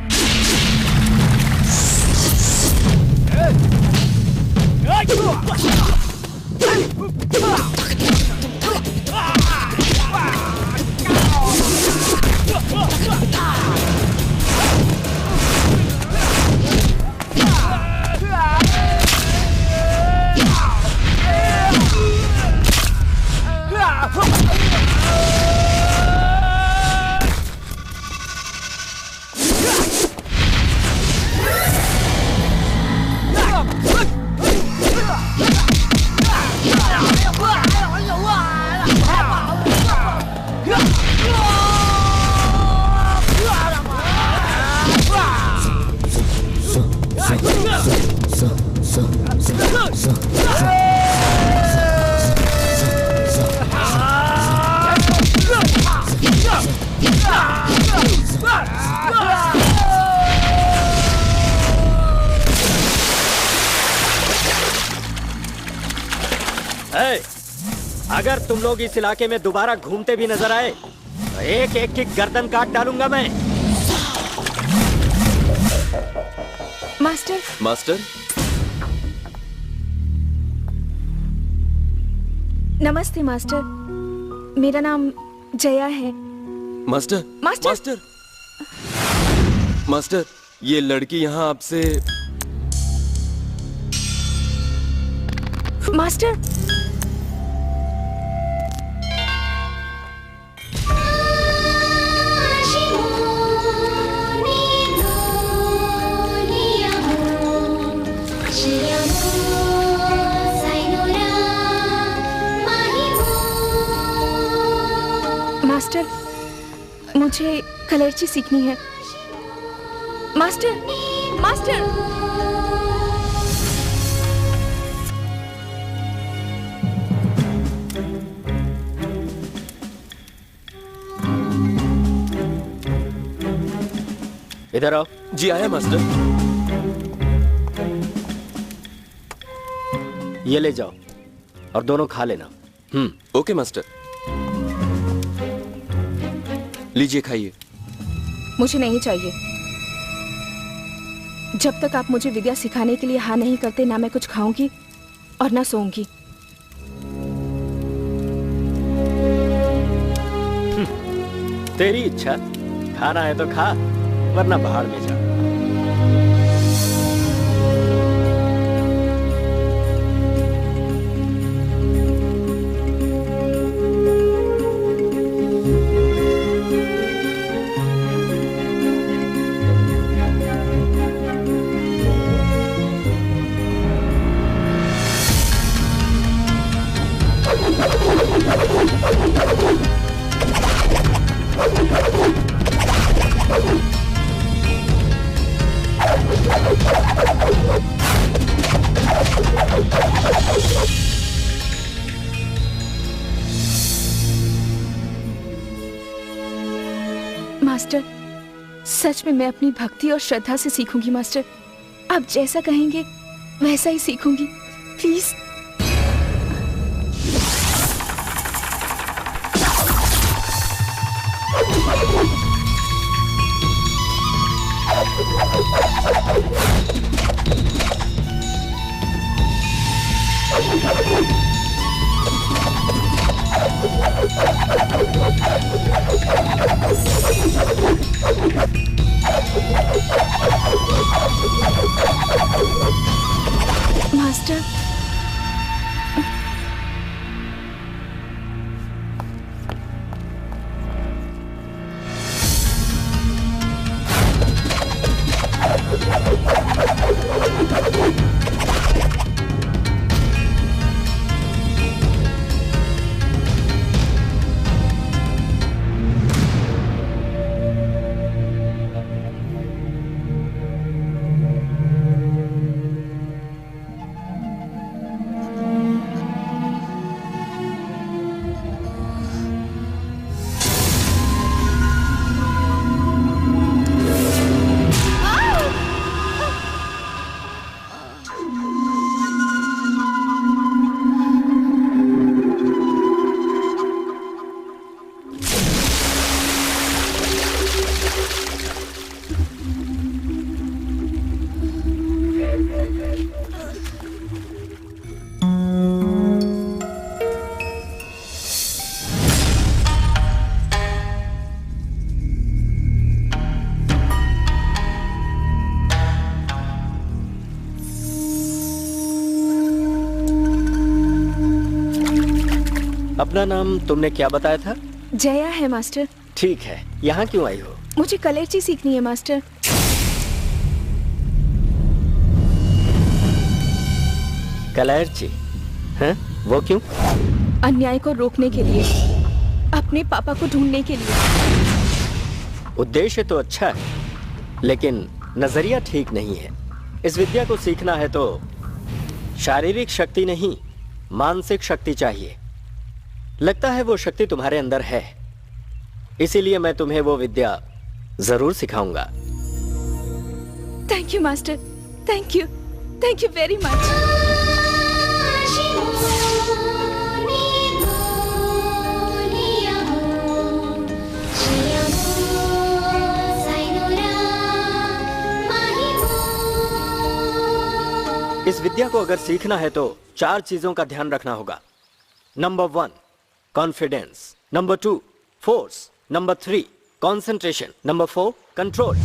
अगर तुम लोग इस इलाके में दोबारा घूमते भी नजर आए तो एक एक की गर्दन काट डालूंगा मैं। मास्टर। मास्टर, नमस्ते मास्टर, मेरा नाम जया है। मास्टर, मास्टर, मास्टर, मास्टर, ये लड़की यहाँ आपसे। मास्टर, मास्टर, मुझे कलर्ची सीखनी है। Master, master. इधर आओ। जी आया मास्टर। ये ले जाओ और दोनों खा लेना। ओके मास्टर, लीजिए खाइए। मुझे नहीं चाहिए। जब तक आप मुझे विद्या सिखाने के लिए हाँ नहीं करते, ना मैं कुछ खाऊंगी और ना सोऊंगी। तेरी इच्छा, खाना है तो खा, वरना बाहर में जा। मास्टर। सच में मैं अपनी भक्ति और श्रद्धा से सीखूंगी मास्टर। आप जैसा कहेंगे वैसा ही सीखूंगी, प्लीज। मास्टर, अपना नाम तुमने क्या बताया था? जया है मास्टर। ठीक है, यहाँ क्यों आई हो? मुझे कलेर्ची सीखनी है मास्टर। कलेर्ची? हैं? वो क्यों? अन्याय को रोकने के लिए, अपने पापा को ढूंढने के लिए। उद्देश्य तो अच्छा है, लेकिन नजरिया ठीक नहीं है। इस विद्या को सीखना है तो शारीरिक शक्ति नहीं, मानसिक शक्ति चाहिए। लगता है वो शक्ति तुम्हारे अंदर है, इसीलिए मैं तुम्हें वो विद्या जरूर सिखाऊंगा। Thank you master, thank you very much. इस विद्या को अगर सीखना है तो 4 चीजों का ध्यान रखना होगा। Number 1 confidence, number 2 force, number 3 concentration, number 4 control.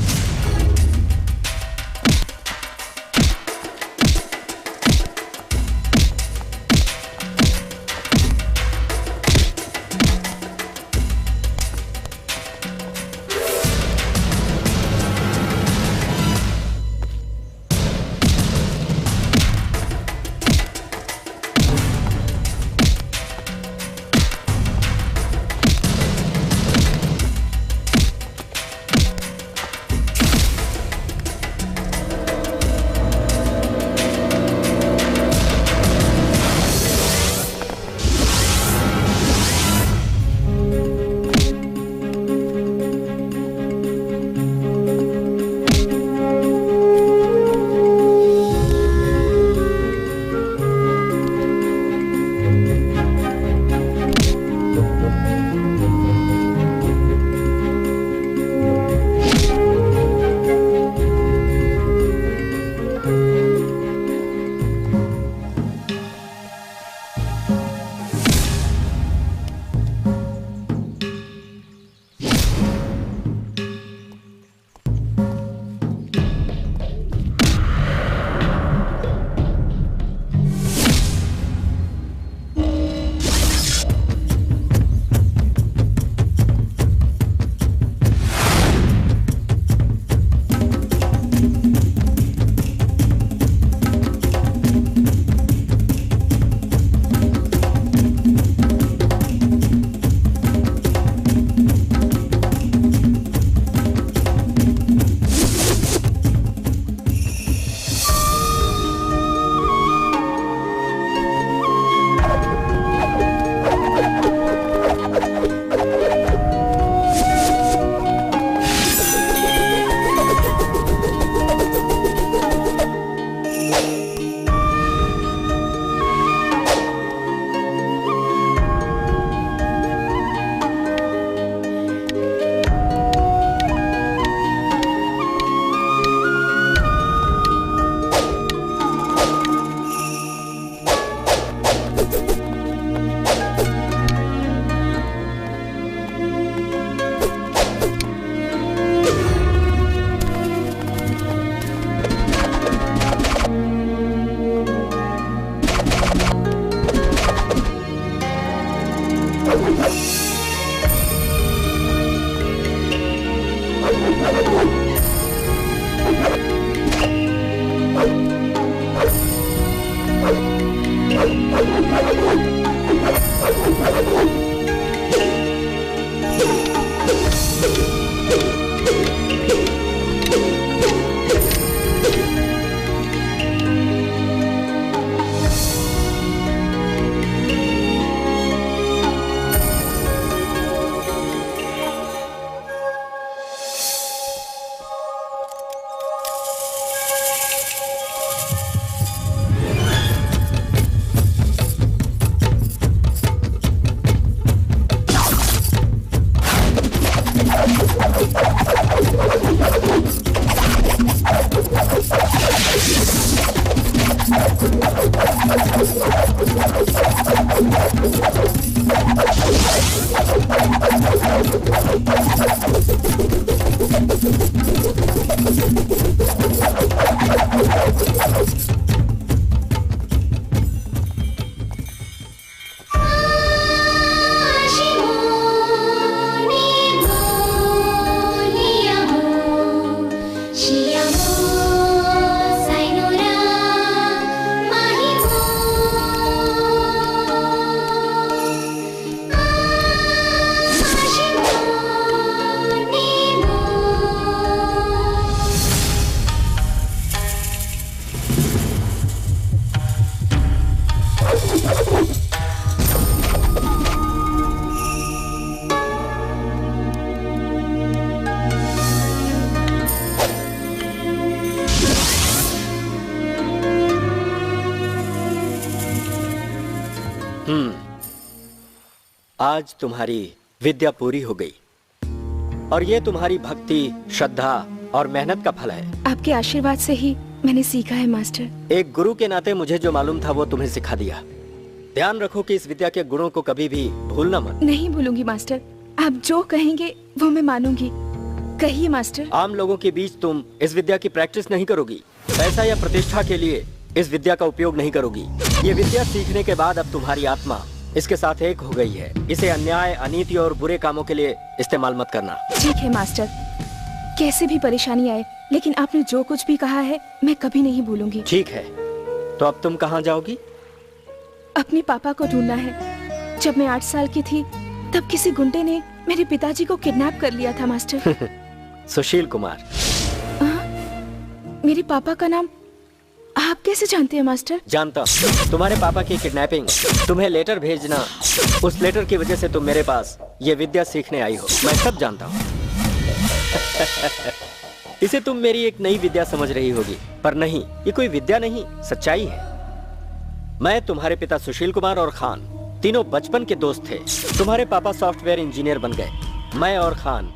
आज तुम्हारी विद्या पूरी हो गई और ये तुम्हारी भक्ति, श्रद्धा और मेहनत का फल है। आपके आशीर्वाद से ही मैंने सीखा है मास्टर। एक गुरु के नाते मुझे जो मालूम था वो तुम्हें सिखा दिया। ध्यान रखो कि इस विद्या के गुणों को कभी भी भूलना मत। नहीं भूलूंगी मास्टर, आप जो कहेंगे वो मैं मानूंगी। कहिए मास्टर। आम लोगों के बीच तुम इस विद्या की प्रैक्टिस नहीं करोगी, पैसा या प्रतिष्ठा के लिए इस विद्या का उपयोग नहीं करोगी। ये विद्या सीखने के बाद अब तुम्हारी आत्मा इसके साथ एक हो गई है। इसे अन्याय, अनीति और बुरे कामों के लिए इस्तेमाल मत करना। ठीक है मास्टर, कैसे भी परेशानी आए, लेकिन आपने जो कुछ भी कहा है मैं कभी नहीं भूलूंगी। ठीक है, तो अब तुम कहाँ जाओगी? अपने पापा को ढूंढना है। जब मैं 8 साल की थी तब किसी गुंडे ने मेरे पिताजी को किडनैप कर लिया था मास्टर। सुशील कुमार। मेरे पापा का नाम आप कैसे जानते हैं मास्टर? जानता हूँ। तुम्हारे पापा की किडनैपिंग, तुम्हें लेटर भेजना, उस लेटर की वजह से तुम मेरे पास ये विद्या सीखने आई हो, मैं सब जानता हूँ। इसे तुम मेरी एक नई विद्या समझ रही होगी, पर नहीं, ये कोई विद्या नहीं, सच्चाई है। मैं, तुम्हारे पिता सुशील कुमार और खान तीनों बचपन के दोस्त थे। तुम्हारे पापा सॉफ्टवेयर इंजीनियर बन गए। मैं और खान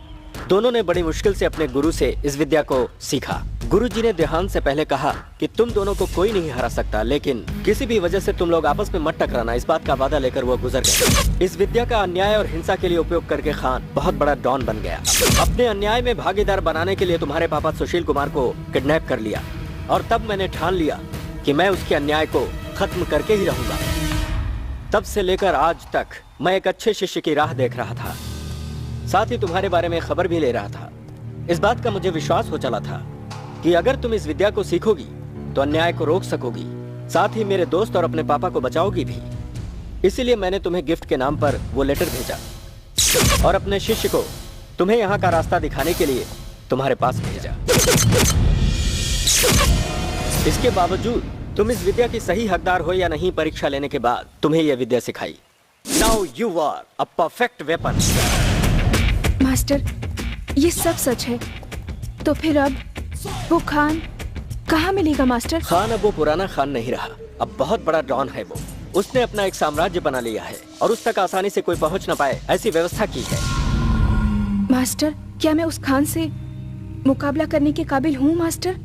दोनों ने बड़ी मुश्किल से अपने गुरु से इस विद्या को सीखा। गुरुजी ने देहांत से पहले कहा कि तुम दोनों को कोई नहीं हरा सकता, लेकिन किसी भी वजह से तुम लोग आपस में मत टकराना, इस बात का वादा लेकर वो गुजर गए। इस विद्या का अन्याय और हिंसा के लिए उपयोग करके खान बहुत बड़ा डॉन बन गया। अपने अन्याय में भागीदार बनाने के लिए तुम्हारे पापा सुशील कुमार को किडनैप कर लिया और तब मैंने ठान लिया कि मैं उसके अन्याय को खत्म करके ही रहूंगा। तब से लेकर आज तक मैं एक अच्छे शिष्य की राह देख रहा था, साथ ही तुम्हारे बारे में खबर भी ले रहा था। इस बात का मुझे विश्वास हो चला था कि अगर तुम इस विद्या को सीखोगी तो अन्याय को रोक सकोगी, साथ ही मेरे दोस्त और अपने पापा को बचाओगी भी। इसीलिए मैंने तुम्हें गिफ्ट के नाम पर वो लेटर भेजा और अपने शिष्य को तुम्हें यहाँ का रास्ता दिखाने के लिए तुम्हारे पास भेजा। इसके बावजूद तुम इस विद्या की सही हकदार हो या नहीं, परीक्षा लेने के बाद तुम्हें यह विद्या सिखाई। Now you are a perfect weapon. Master, ये सब सच है, तो फिर अब वो खान कहाँ मिलेगा मास्टर? खान अब वो पुराना खान नहीं रहा, अब बहुत बड़ा डॉन है वो। उसने अपना एक साम्राज्य बना लिया है और उस तक आसानी से कोई पहुंच न पाए ऐसी व्यवस्था की है। मास्टर, क्या मैं उस खान से मुकाबला करने के काबिल हूँ मास्टर?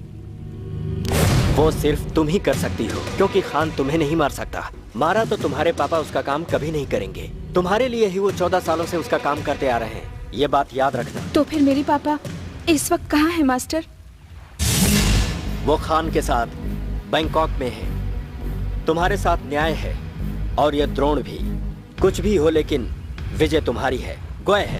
वो सिर्फ तुम ही कर सकती हो, क्योंकि खान तुम्हें नहीं मार सकता। मारा तो तुम्हारे पापा उसका काम कभी नहीं करेंगे। तुम्हारे लिए ही वो 14 सालों से उसका काम करते आ रहे हैं, ये बात याद रखना। तो फिर मेरे पापा इस वक्त कहाँ है मास्टर? वो खान के साथ बैंकॉक में है। तुम्हारे साथ न्याय है और ये द्रोण भी। कुछ भी हो, लेकिन विजय तुम्हारी है, गोय है।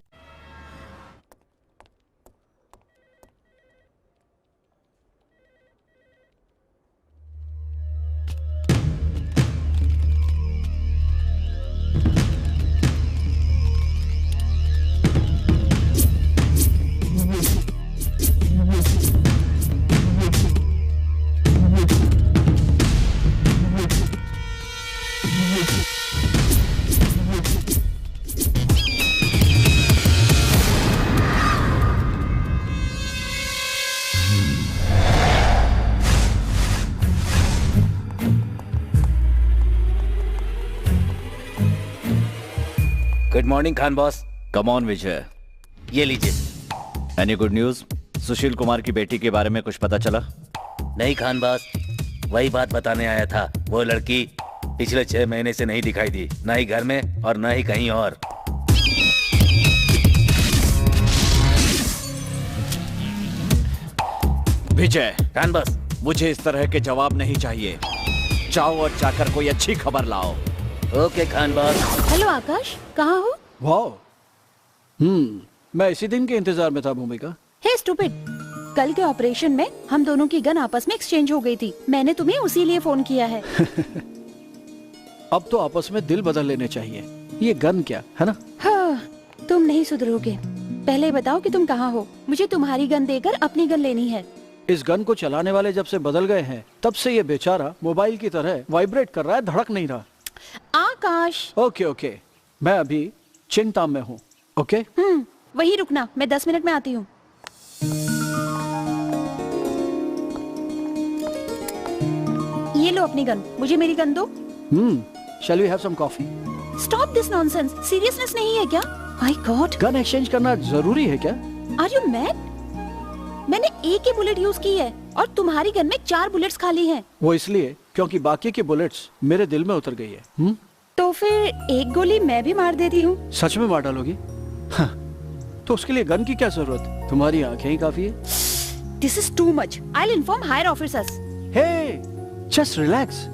Good morning Khan boss. Come on Vijay. ये लीजिए। Any good news? Sushil Kumar की बेटी के बारे में कुछ पता चला? नहीं खान बॉस, वही बात बताने आया था। वो लड़की पिछले 6 महीने से नहीं दिखाई दी, ना ही घर में और ना ही कहीं और। विजय, खान बॉस, मुझे इस तरह के जवाब नहीं चाहिए। जाओ और जाकर कोई अच्छी खबर लाओ। Okay Khan boss. हेलो आकाश, कहाँ हो? वाह, मैं इसी दिन के इंतजार में था भूमिका। हे स्टूपिड, कल के ऑपरेशन में हम दोनों की गन आपस में एक्सचेंज हो गई थी। मैंने तुम्हें उसी लिए फोन किया है। अब तो आपस में दिल बदल लेने चाहिए। ये गन क्या है ना? हाँ, तुम नहीं सुधरोगे। पहले बताओ कि तुम कहाँ हो। मुझे तुम्हारी गन देकर अपनी गन लेनी है। इस गन को चलाने वाले जब से बदल गए हैं, तब से ये बेचारा मोबाइल की तरह वाइब्रेट कर रहा है, धड़क नहीं रहा। आकाश। ओके ओके, मैं अभी चिंता में हूँ। ओके, वहीं रुकना, मैं 10 मिनट में आती हूँ। ये लो अपनी गन, मुझे मेरी गन दो। Shall we have some coffee? Stop this nonsense. Seriousness नहीं है क्या? माय गॉड, गन एक्सचेंज करना जरूरी है क्या? Are you mad? मैंने एक ही बुलेट यूज की है और तुम्हारी गन में 4 बुलेट्स खाली हैं। वो इसलिए क्योंकि बाकी की बुलेट्स मेरे दिल में उतर गई है। तो फिर एक गोली मैं भी मार देती हूँ। सच में मार डालोगी? हाँ, तो उसके लिए गन की क्या जरूरत? तुम्हारी आंखें ही काफी है। This is too much. I will inform higher officers. Hey, just relax.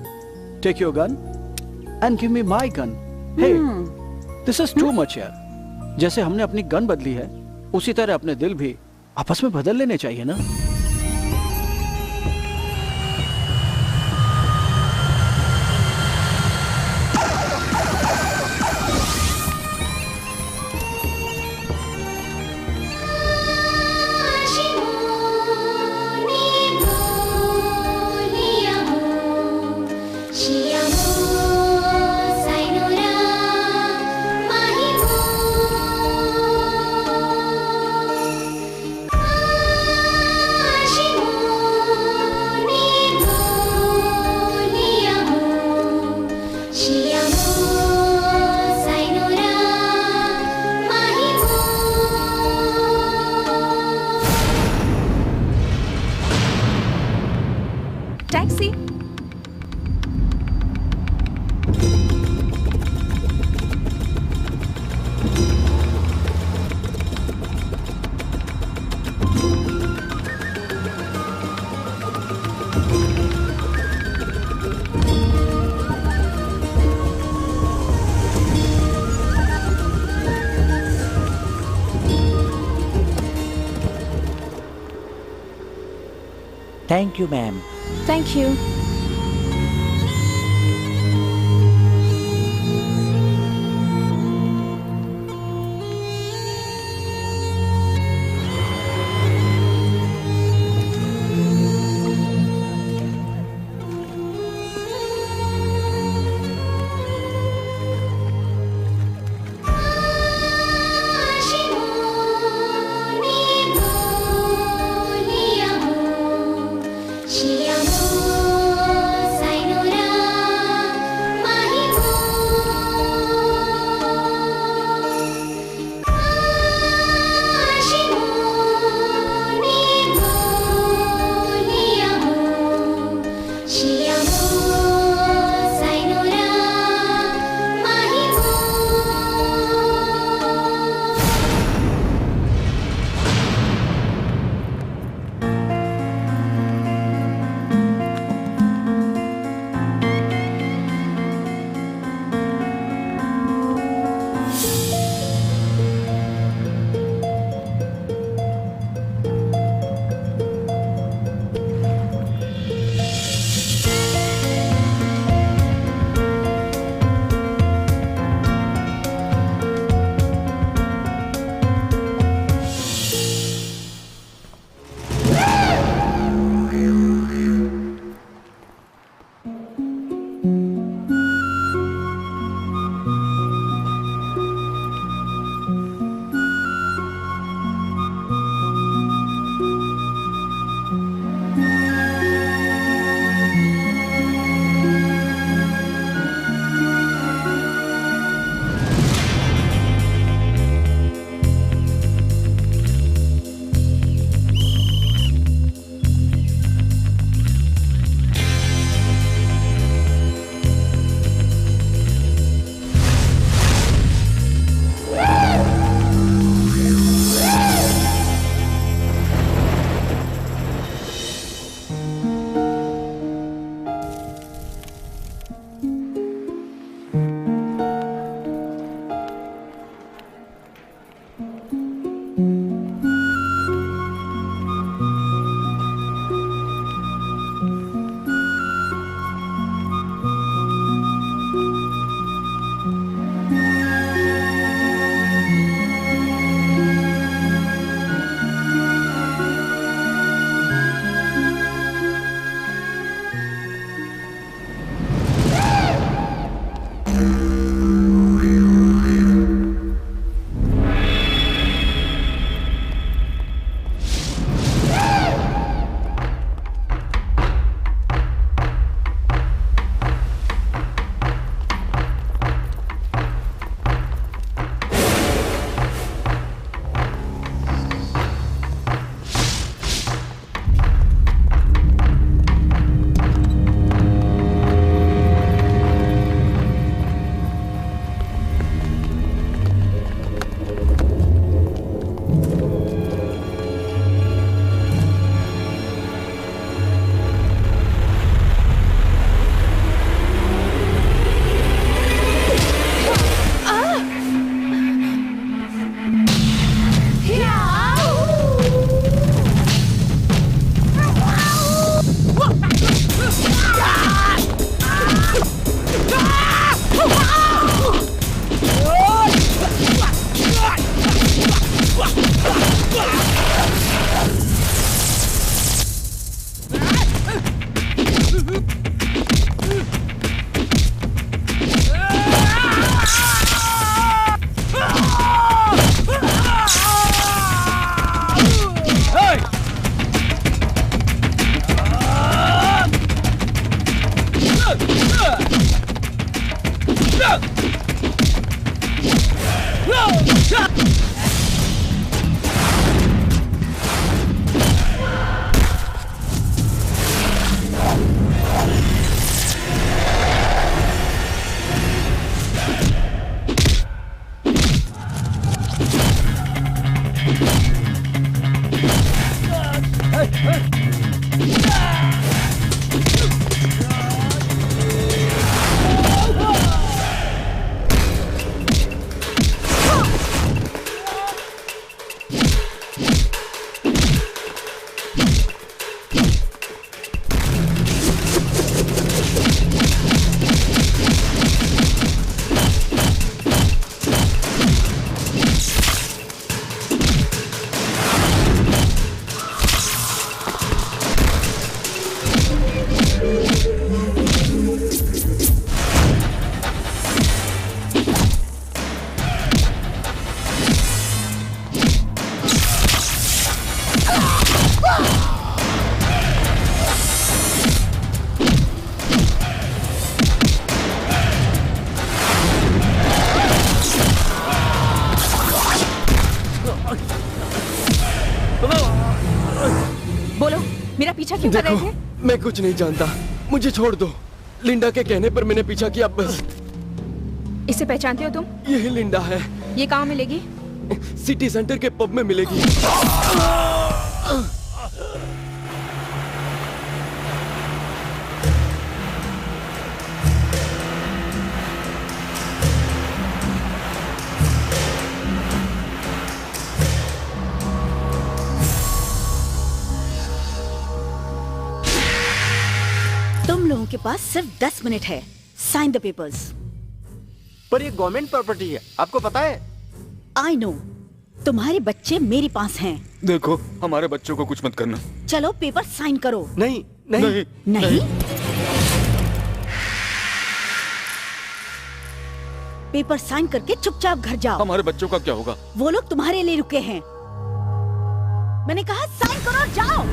Take your gun and give me my gun. Hey, this is too much यार। जैसे हमने अपनी गन बदली है, उसी तरह अपने दिल भी आपस में बदल लेने चाहिए ना। Thank you ma'am. Thank you. मेरा पीछा क्यों कर रहे थे? मैं कुछ नहीं जानता, मुझे छोड़ दो। लिंडा के कहने पर मैंने पीछा किया बस। इसे पहचानते हो तुम? यही लिंडा है। ये कहाँ मिलेगी? सिटी सेंटर के पब में मिलेगी। तुम लोगों के पास सिर्फ 10 मिनट है। Sign the papers. पर ये गवर्नमेंट प्रॉपर्टी है, आपको पता है? I know. तुम्हारे बच्चे मेरे पास हैं। देखो, हमारे बच्चों को कुछ मत करना। चलो पेपर साइन करो। नहीं नहीं नहीं। पेपर साइन करके चुपचाप घर जाओ। हमारे बच्चों का क्या होगा? वो लोग तुम्हारे लिए रुके हैं। मैंने कहा साइन करो, जाओ।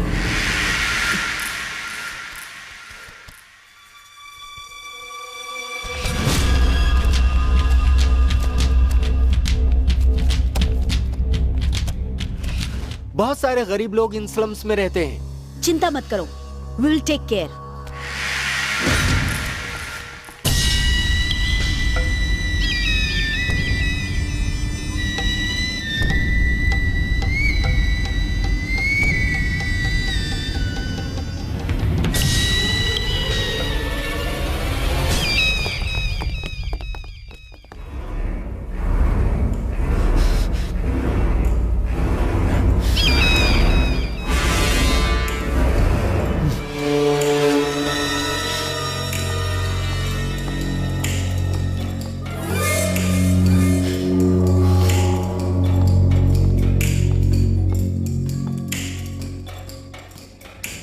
बहुत सारे गरीब लोग इन स्लम्स में रहते हैं। चिंता मत करो, वी विल टेक केयर।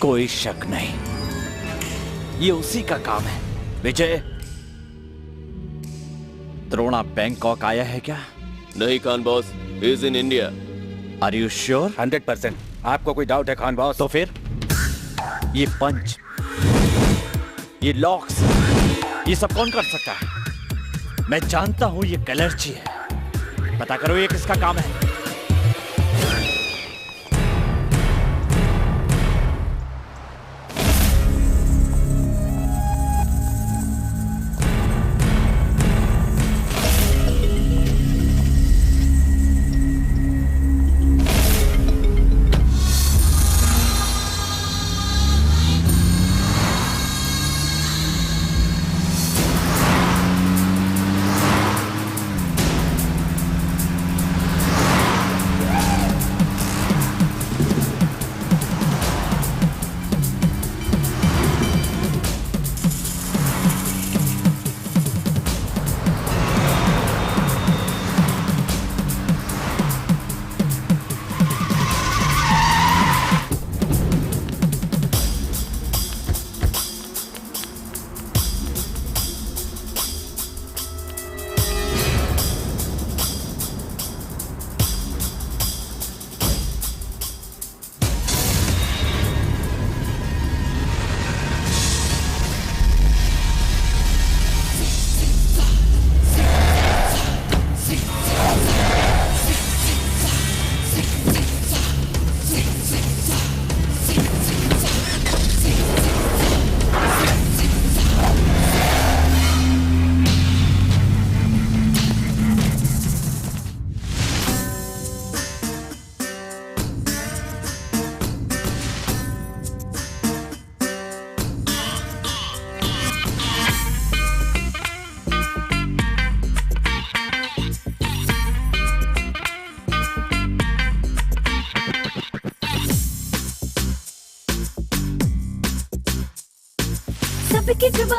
कोई शक नहीं, ये उसी का काम है। विजय, द्रोणा बैंकॉक आया है क्या? नहीं Khan boss, he is in India. Are you sure? 100%। आपको कोई डाउट है खान बॉस? तो फिर ये पंच, ये लॉक्स, ये सब कौन कर सकता है? मैं जानता हूं ये कलर्ची है। पता करो ये किसका काम है।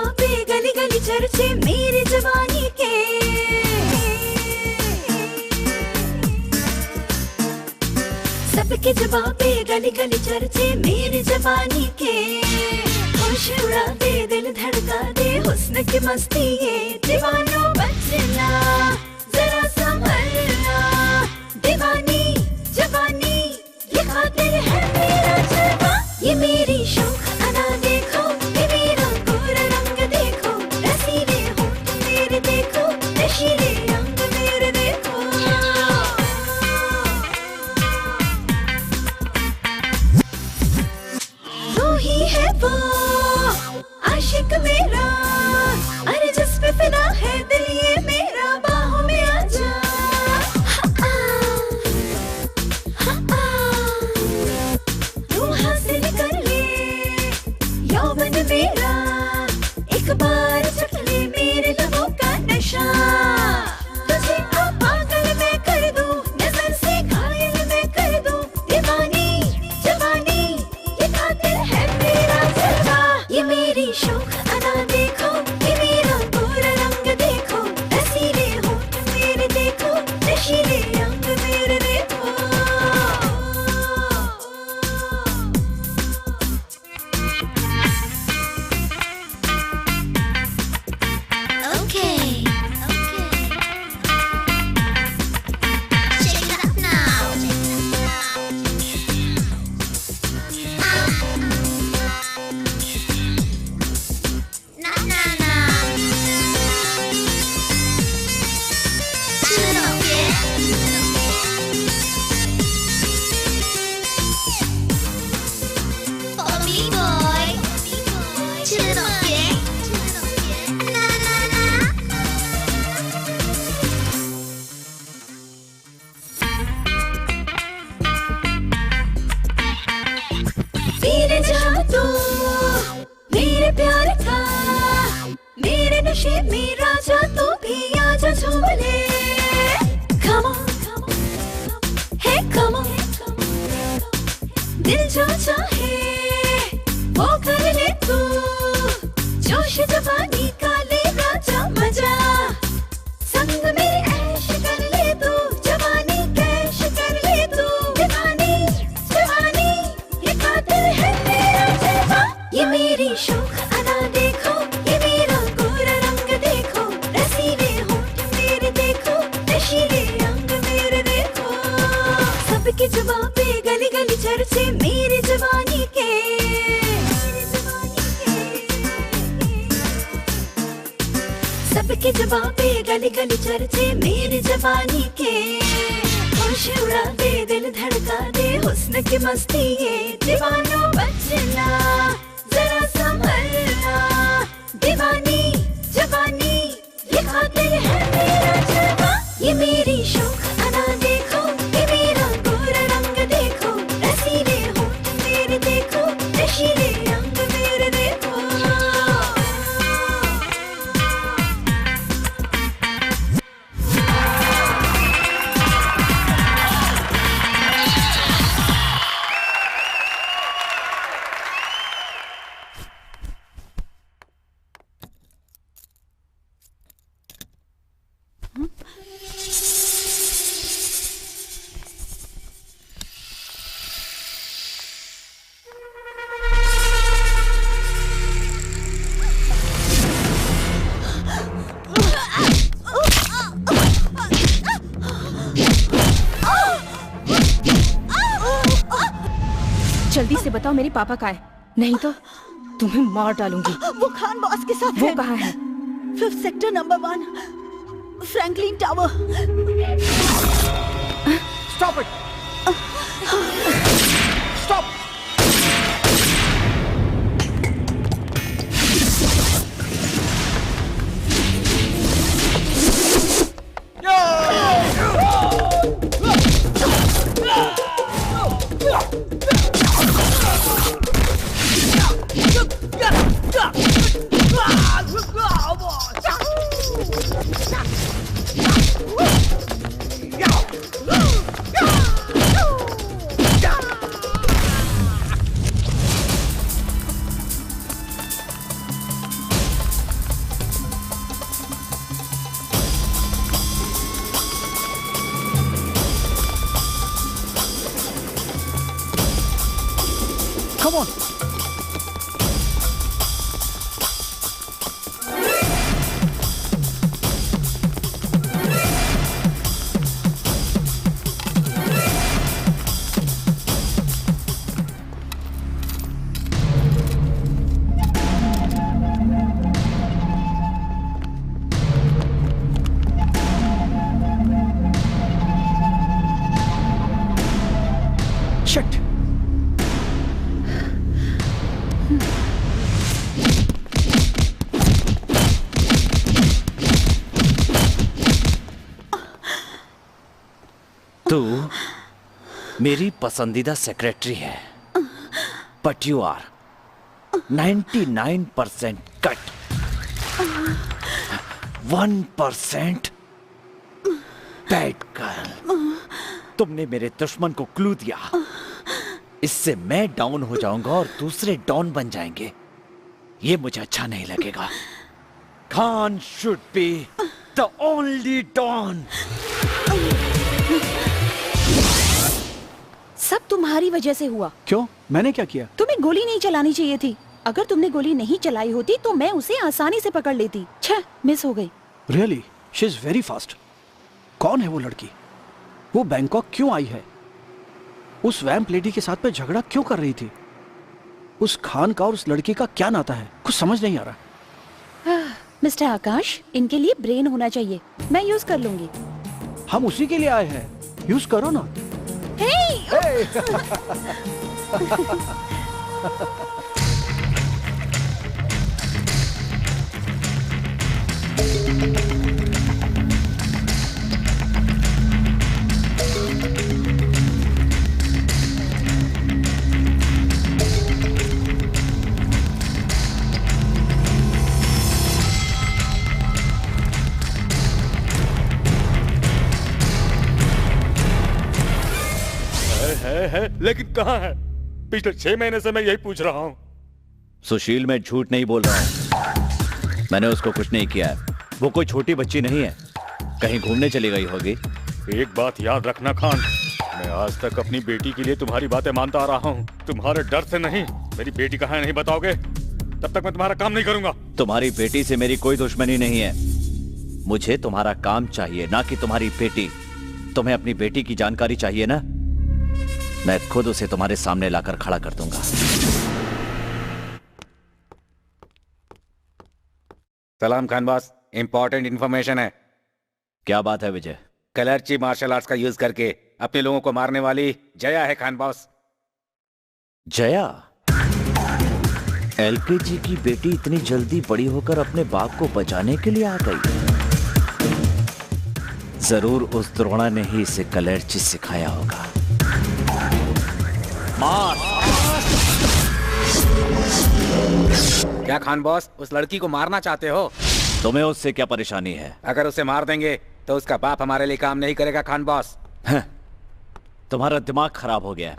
जुबां पे गली गली चर्चे मेरी जवानी के, सबके जुबां पे गली गली चर्चे मेरी जवानी के। होश उड़ा दे दिल धड़का दे हुस्न की मस्ती ये, दीवानों बचना जरा संभलना, दीवानी जवानी ये खातिर है मेरा जलवा, ये मेरी शौक अदा देखो, ये मेरा गोरा रंग देखो, रसीले होंठ मेरे देखो, नशीले अंग मेरे देखो। तू ही है वो आशिक मेरा, अरे जिस पे फिदा है दिल ये मेरा, बाहों में आजा। तू हासिल कर ले यौवन मेरा, एक बार चख ले मेरे लबों का नशा, तुझे अब पागल मैं कर दूं, नजर से घायल मैं कर दूं, दीवानी जवानी ये खातिर है मेरा जलवा, ये मेरी शौक अदा देखो, ये मेरा गोरा रंग देखो, रसीले होंठ मेरे देखो, नशीले अंग मेरे देखो। मेरे जहाँ तो मेरे प्यार था, मेरे नशे में राजा तो भी आजा झूम ले, come on, hey come on, दिल जो चाहे वो कर ले तू, जोश जवानी का ले राजा मजा, संग मेरे ऐश कर ले तू, जवानी कैश कर ले तू, दीवानी जवानी ये खातिर है मेरा जलवा, ये मेरी शौक अदा देखो, ये मेरा गोरा रंग देखो, रसीले होंठ मेरे देखो, नशीले अंग मेरे देखो, सबकी जुबां पे गली गली चर्चे मेरी जवानी के, सबकी जुबां पे गली गली चर्चे मेरी जवानी के। होश उड़ा दे दिल धड़का दे हुस्न की मस्ती ये, दीवानों बचना जरा संभलना, दीवानी जवानी ये खातिर है मेरा जलवा, ये मेरी शौक अदा देखो, ये मेरा गोरा रंग देखो, रसीले होंठ मेरे देखो, नशीले अंग मेरे देखो। जल्दी से बताओ मेरे पापा कहाँ है, नहीं तो तुम्हें मार डालूंगी। वो खान बॉस के साथ वो कहाँ है? 5th sector number 1 Franklin tower. Stop it! Stop! Come on. Shit. तू मेरी पसंदीदा सेक्रेटरी है, but you are 99% cut, 1% bad girl. तुमने मेरे दुश्मन को क्लू दिया, इससे मैं डाउन हो जाऊंगा और दूसरे डाउन बन जाएंगे। ये मुझे अच्छा नहीं लगेगा। Khan should be the only don. सब तुम्हारी वजह से हुआ। क्यों? मैंने क्या किया? तुम्हें गोली नहीं चलानी चाहिए थी। अगर तुमने गोली नहीं चलाई होती तो मैं उसे आसानी से पकड़ लेती। छह, मिस हो गई। Really? She is very fast. कौन है वो लड़की? वो बैंकॉक क्यों आई है? उस वैम्प लेडी के साथ में झगड़ा क्यों कर रही थी? उस खान का और उस लड़की का क्या नाता है? कुछ समझ नहीं आ रहा। मिस्टर आकाश, इनके लिए ब्रेन होना चाहिए। मैं यूज कर लूंगी। हम उसी के लिए आए हैं, यूज करो ना। है, लेकिन कहाँ है? पिछले 6 महीने से मैं यही पूछ रहा हूँ। सुशील, मैं झूठ नहीं बोल रहा हूँ। मैंने उसको कुछ नहीं किया है। वो कोई छोटी बच्ची नहीं है, कहीं घूमने चली गई होगी। एक बात याद रखना खान, मैं आज तक अपनी बेटी के लिए तुम्हारी बातें मानता आ रहा हूँ। तुम्हारे डर से नहीं, मेरी बेटी कहाँ है नहीं बताओगे तब तक मैं तुम्हारा काम नहीं करूंगा। तुम्हारी बेटी से मेरी कोई दुश्मनी नहीं है। मुझे तुम्हारा काम चाहिए, ना कि तुम्हारी बेटी। तुम्हें अपनी बेटी की जानकारी चाहिए ना? मैं खुद उसे तुम्हारे सामने लाकर खड़ा कर दूंगा। सलाम खान बॉस, इंपॉर्टेंट इंफॉर्मेशन है। क्या बात है विजय? कलर्ची मार्शल आर्ट्स का यूज करके अपने लोगों को मारने वाली जया है खान बॉस। जया? एलकेजी की बेटी इतनी जल्दी बड़ी होकर अपने बाप को बचाने के लिए आ गई। जरूर उस द्रोणा ने ही इसे कलर्ची सिखाया होगा। मार! क्या खान बॉस, उस लड़की को मारना चाहते हो? तुम्हें उससे क्या परेशानी है? अगर उसे मार देंगे तो उसका बाप हमारे लिए काम नहीं करेगा खान बॉस। तुम्हारा दिमाग खराब हो गया है।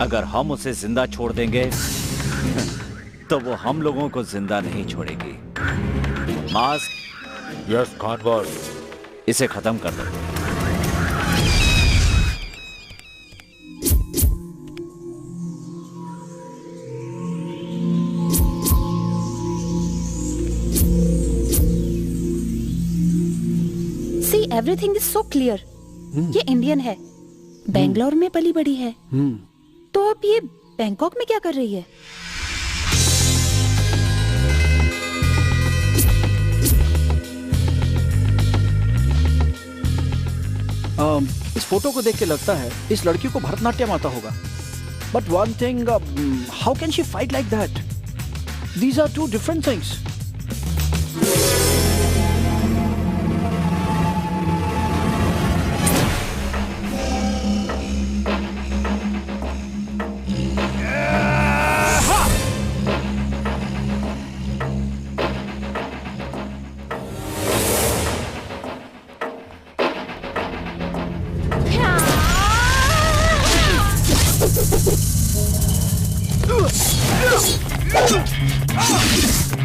अगर हम उसे जिंदा छोड़ देंगे तो वो हम लोगों को जिंदा नहीं छोड़ेगी। मास्क? Yes Khan boss. इसे खत्म कर दो। Everything is so clear. ये इंडियन है, बेंगलोर में पली बड़ी है, तो अब ये बैंकॉक में क्या कर रही है? इस फोटो को देख के लगता है इस लड़की को भरतनाट्यम आता होगा। But one thing, how can she fight like that? These are two different things.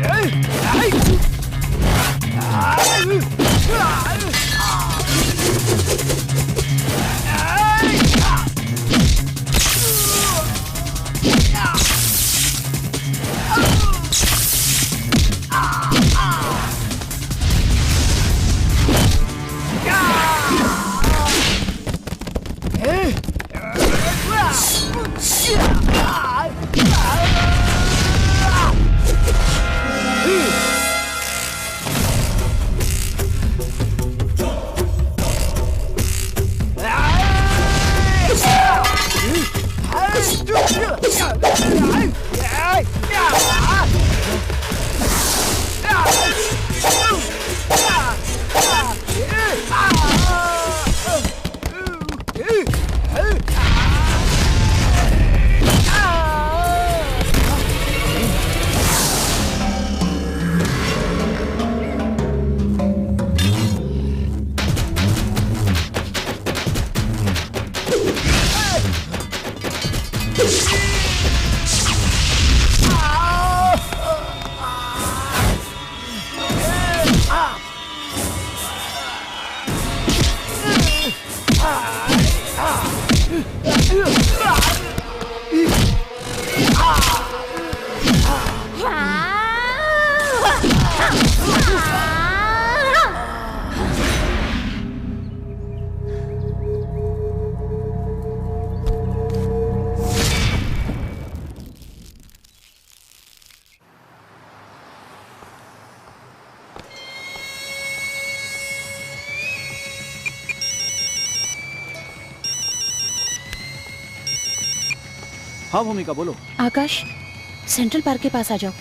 Hey! हाँ भूमिका बोलो। आकाश, सेंट्रल पार्क के पास आ जाओ।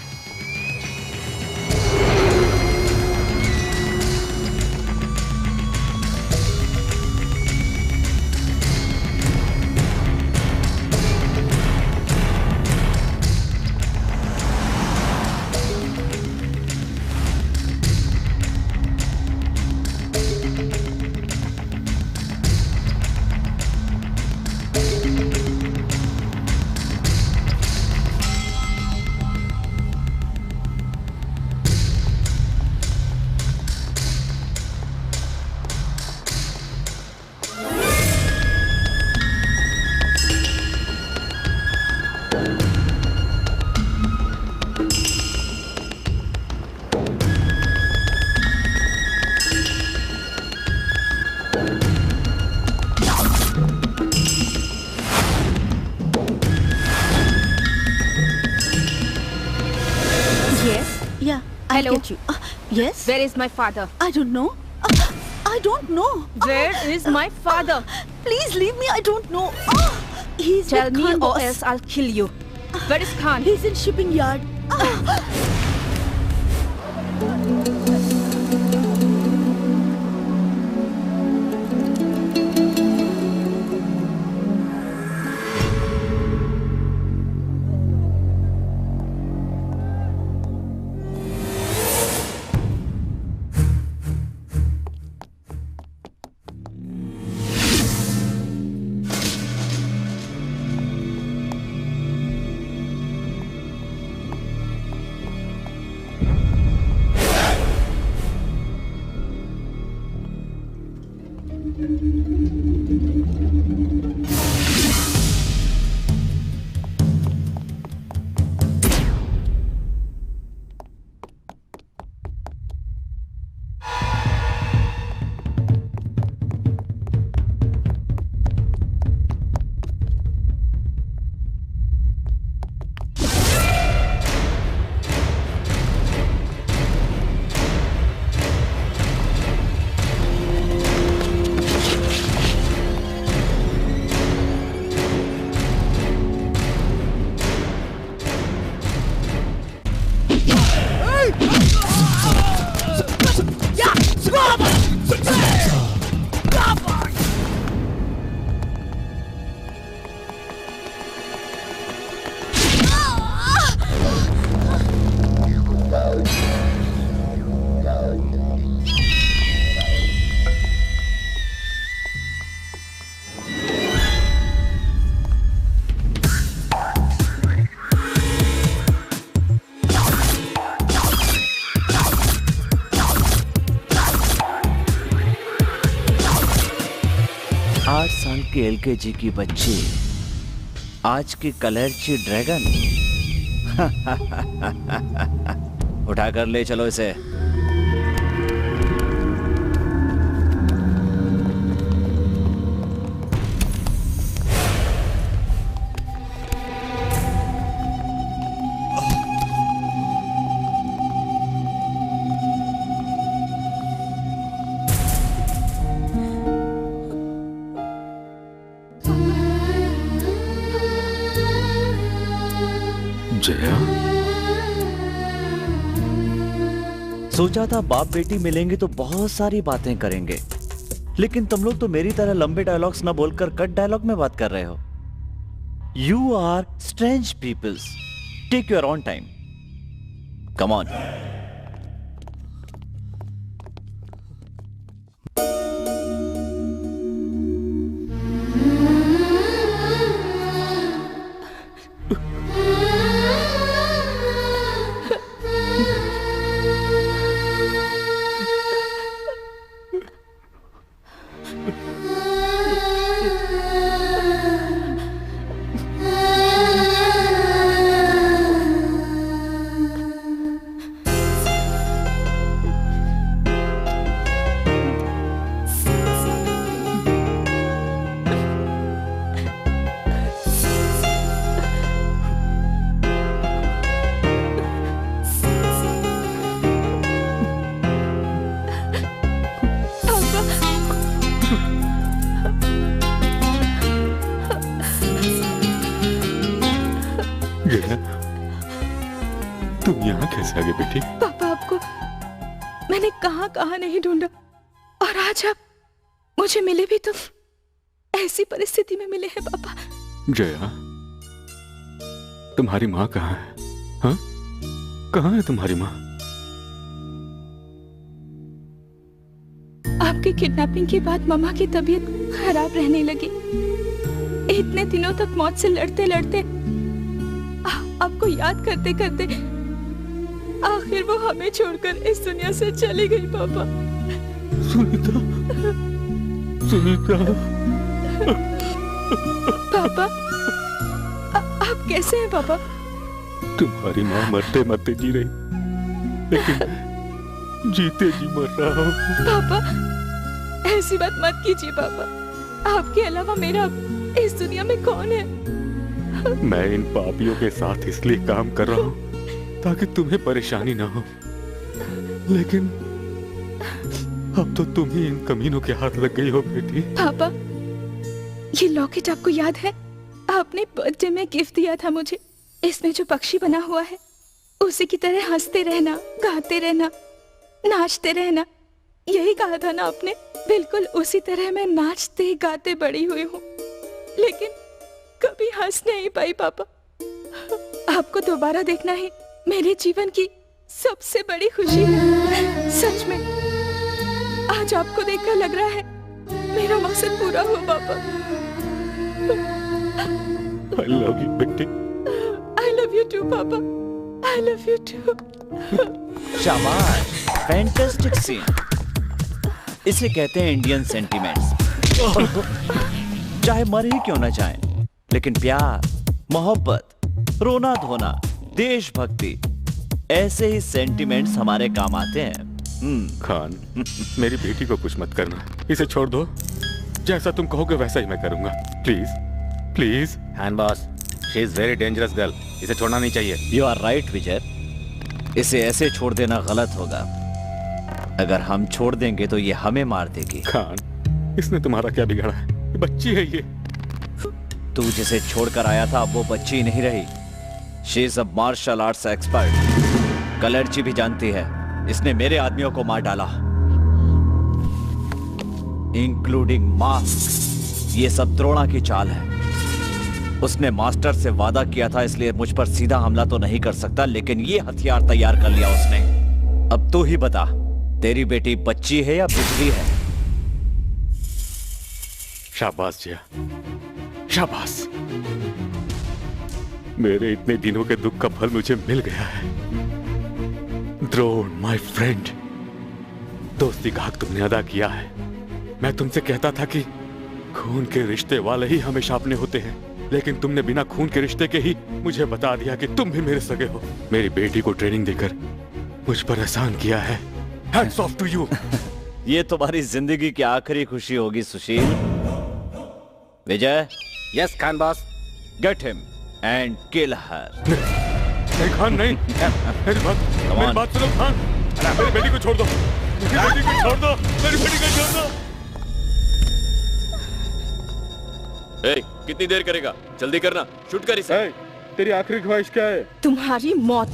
Hello. Yes? Where is my father? I don't know. I don't know. Where is my father? Please leave me. I don't know. He's Tell with me Khan or boss. else I'll kill you. Where is Khan? He's in shipping yard. के एलकेजी की बच्ची आज की कलर्ची ड्रैगन उठाकर ले चलो इसे। जया, सोचा था बाप बेटी मिलेंगे तो बहुत सारी बातें करेंगे, लेकिन तुम लोग तो मेरी तरह लंबे डायलॉग्स ना बोलकर कट डायलॉग में बात कर रहे हो। You are strange peoples, take your on time, come on. से आ गए बेटी? पापा आपको मैंने कहाँ कहाँ नहीं ढूंढा, और आज आप मुझे मिले भी तो ऐसी परिस्थिति में मिले हैं पापा। जया, तुम्हारी माँ कहाँ है? हाँ, कहाँ है तुम्हारी माँ? आपकी किडनैपिंग के बाद मम्मा की तबीयत खराब रहने लगी। इतने दिनों तक मौत से लड़ते लड़ते, आपको याद करते करते आखिर वो हमें छोड़कर इस दुनिया से चली गई पापा। सुनीता, सुनीता। पापा, आप कैसे हैं पापा? तुम्हारी माँ मरते मरते जी रही, लेकिन जीते जी मर रहा हूँ। पापा, ऐसी बात मत कीजिए पापा। आपके अलावा मेरा इस दुनिया में कौन है? मैं इन पापियों के साथ इसलिए काम कर रहा हूँ ताकि तुम्हें परेशानी ना हो, लेकिन अब तो तुम ही इन कमीनों के हाथ लग गई हो बेटी। पापा, ये लॉकेट आपको याद है? आपने बर्थडे में गिफ्ट दिया था मुझे। इसमें जो पक्षी बना हुआ है उसी की तरह हंसते रहना, गाते रहना, नाचते रहना, यही कहा था ना आपने? बिल्कुल उसी तरह मैं नाचते गाते बड़ी हुई हूँ, लेकिन कभी हंस नहीं पाई पापा। आपको दोबारा देखना ही मेरे जीवन की सबसे बड़ी खुशी है। सच में आज आपको देखकर लग रहा है मेरा मकसद पूरा हुआ पापा। I love you बेटी। I love you too पापा। I love you too। शाबाश, फैंटास्टिक सीन। इसे कहते हैं इंडियन सेंटिमेंट्स। चाहे मर ही क्यों ना जाए, लेकिन प्यार, मोहब्बत, रोना धोना, देशभक्ति, ऐसे ही सेंटिमेंट्स हमारे काम आते हैं। खान, मेरी बेटी को कुछ मत करना, इसे छोड़ दो। जैसा तुम कहोगे वैसा ही मैं करूंगा। Please please. Khan boss, she is very dangerous girl, इसे छोड़ना नहीं चाहिए। यू आर राइट विजय, इसे ऐसे छोड़ देना गलत होगा। अगर हम छोड़ देंगे तो ये हमें मार देगी। खान, इसने तुम्हारा क्या बिगाड़ा है? ये बच्ची है ये। तू जिसे छोड़कर आया था अब वो बच्ची नहीं रही। She is a martial arts expert. कलर्जी भी जानती है इसने मेरे आदमियों को मार डाला, इंक्लूडिंग मास्क। ये सब द्रोणा की चाल है। उसने मास्टर से वादा किया था, इसलिए मुझ पर सीधा हमला तो नहीं कर सकता, लेकिन ये हथियार तैयार कर लिया उसने। अब तू ही बता, तेरी बेटी बच्ची है या बिजली है? शाबाश जिया, शाबाश। मेरे इतने दिनों के दुख का फल मुझे मिल गया है। द्रोण माय फ्रेंड, दोस्ती का हक तुमने अदा किया है। मैं तुमसे कहता था कि खून के रिश्ते वाले ही हमेशा अपने होते हैं, लेकिन तुमने बिना खून के रिश्ते के ही मुझे बता दिया कि तुम भी मेरे सगे हो। मेरी बेटी को ट्रेनिंग देकर मुझ पर एहसान किया है। Hats off to you. ये तुम्हारी जिंदगी की आखिरी खुशी होगी Sushil. Vijay. Yes Khan boss. Get him and kill her. नहीं खान, नहीं। मेरी बात सुनो खान। मेरी बेटी को छोड़ दो, मेरी बेटी को छोड़ दो, मेरी बेटी को छोड़ दो। कितनी देर करेगा? जल्दी करना, शूट कर इसे। तेरी आखिरी ख्वाहिश क्या है? तुम्हारी मौत।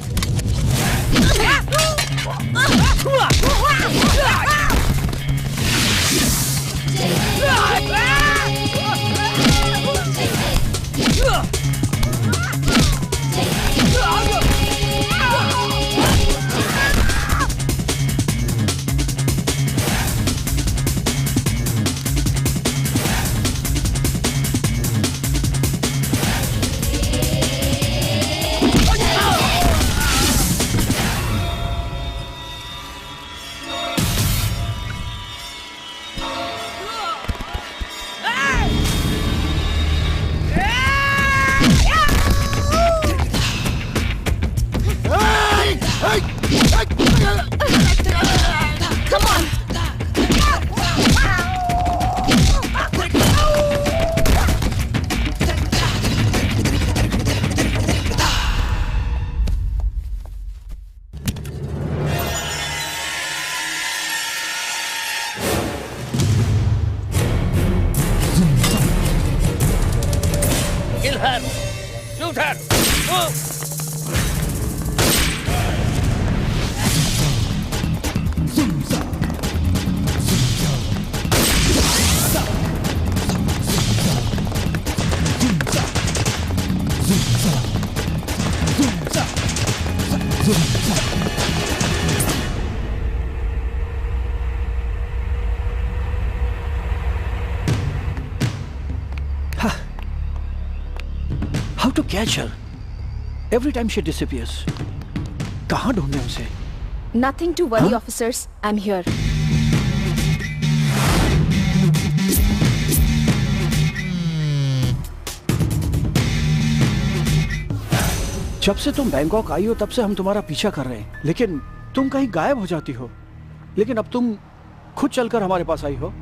catch her. Every time she disappears. कहाँ ढूंढने उसे? Nothing to worry, officers. I'm here. जब से तुम बैंकॉक आई हो तब से हम तुम्हारा पीछा कर रहे हैं, लेकिन तुम कहीं गायब हो जाती हो। लेकिन अब तुम खुद चलकर हमारे पास आई हो।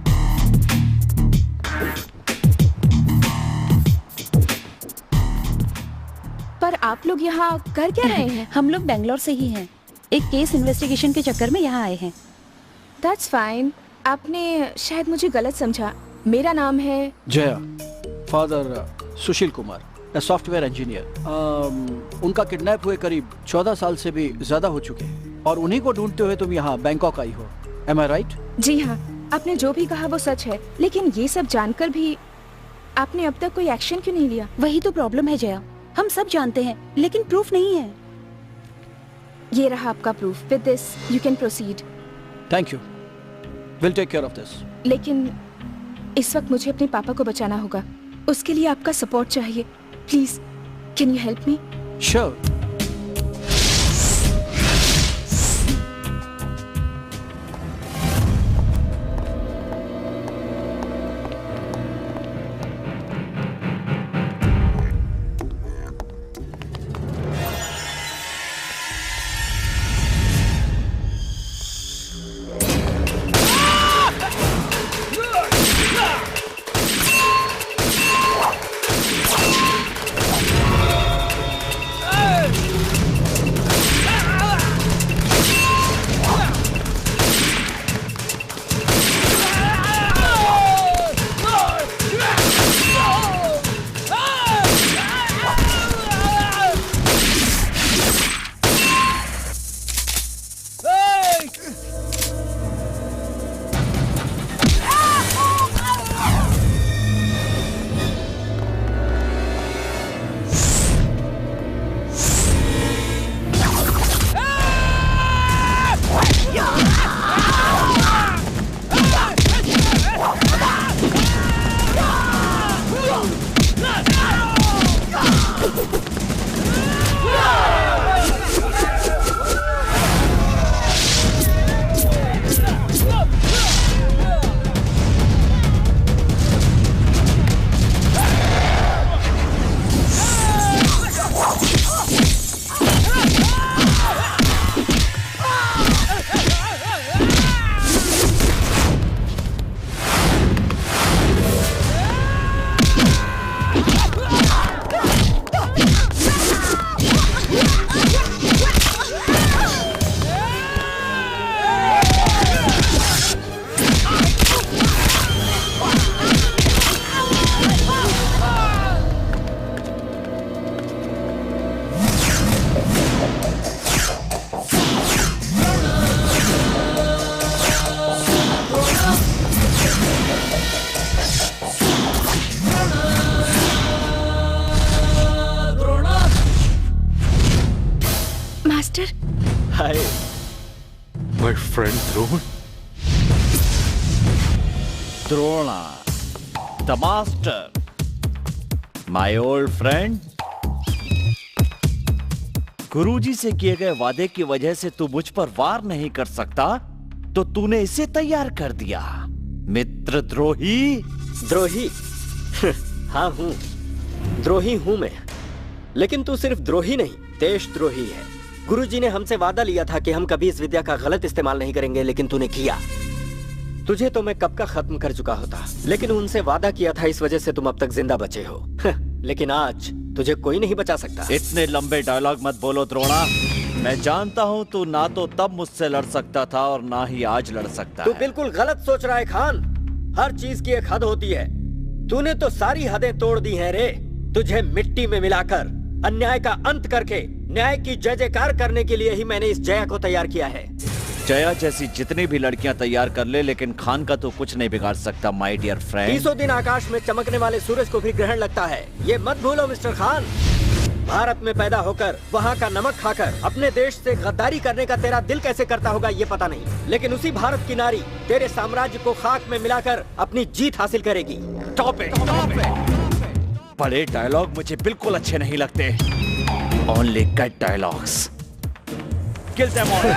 पर आप लोग यहाँ कर क्या रहे हैं? हम लोग बेंगलोर से ही हैं। एक केस इन्वेस्टिगेशन के चक्कर में यहाँ आए हैं। That's fine. आपने शायद मुझे गलत समझा। मेरा नाम है Jaya, father Sushil Kumar, software engineer. उनका किडनैप हुए करीब 14 साल से भी ज्यादा हो चुके हैं और उन्हीं को ढूंढते हुए तुम यहाँ बैंकॉक आई हो। Am I right? जी हाँ, आपने जो भी कहा वो सच है, लेकिन ये सब जानकर भी आपने अब तक कोई एक्शन क्यों नहीं लिया? वही तो प्रॉब्लम है जया, हम सब जानते हैं लेकिन प्रूफ नहीं है। ये रहा आपका proof. With this you can proceed. Thank you, will take care of this. लेकिन इस वक्त मुझे अपने पापा को बचाना होगा, उसके लिए आपका सपोर्ट चाहिए। Please can you help me? Sure. My friend Drona. Drona, the master, my old friend. गुरुजी से किए गए वादे की वजह से तू मुझ पर वार नहीं कर सकता, तो तूने इसे तैयार कर दिया। मित्र द्रोही। द्रोही? हाँ हूँ, द्रोही हूँ मैं। लेकिन तू सिर्फ द्रोही नहीं, देशद्रोही है। गुरुजी ने हमसे वादा लिया था कि हम कभी इस विद्या का गलत इस्तेमाल नहीं करेंगे, लेकिन तूने किया। तुझे तो मैं कब का खत्म कर चुका होता, लेकिन उनसे वादा किया था, इस वजह से तुम अब तक जिंदा बचे हो। लेकिन आज तुझे कोई नहीं बचा सकता। इतने लंबे डायलॉग मत बोलो द्रोणा। मैं जानता हूँ तू ना तो तब मुझसे लड़ सकता था और ना ही आज लड़ सकता तू है। बिल्कुल गलत सोच रहा है खान। हर चीज की एक हद होती है। तूने तो सारी हदें तोड़ दी हैं रे। तुझे मिट्टी में मिलाकर अन्याय का अंत करके न्याय की जय जयकार करने के लिए ही मैंने इस जया को तैयार किया है। जया जैसी जितनी भी लड़कियां तैयार कर ले, लेकिन खान का तो कुछ नहीं बिगाड़ सकता माय डियर फ्रेंड। 300 दिन आकाश में चमकने वाले सूरज को भी ग्रहण लगता है, ये मत भूलो मिस्टर खान। भारत में पैदा होकर वहाँ का नमक खाकर अपने देश से गद्दारी करने का तेरा दिल कैसे करता होगा ये पता नहीं, लेकिन उसी भारत की नारी तेरे साम्राज्य को खाक में मिलाकर अपनी जीत हासिल करेगी। Stop it! बड़े डायलॉग मुझे बिल्कुल अच्छे नहीं लगते। Only cut dialogues. Kill them all.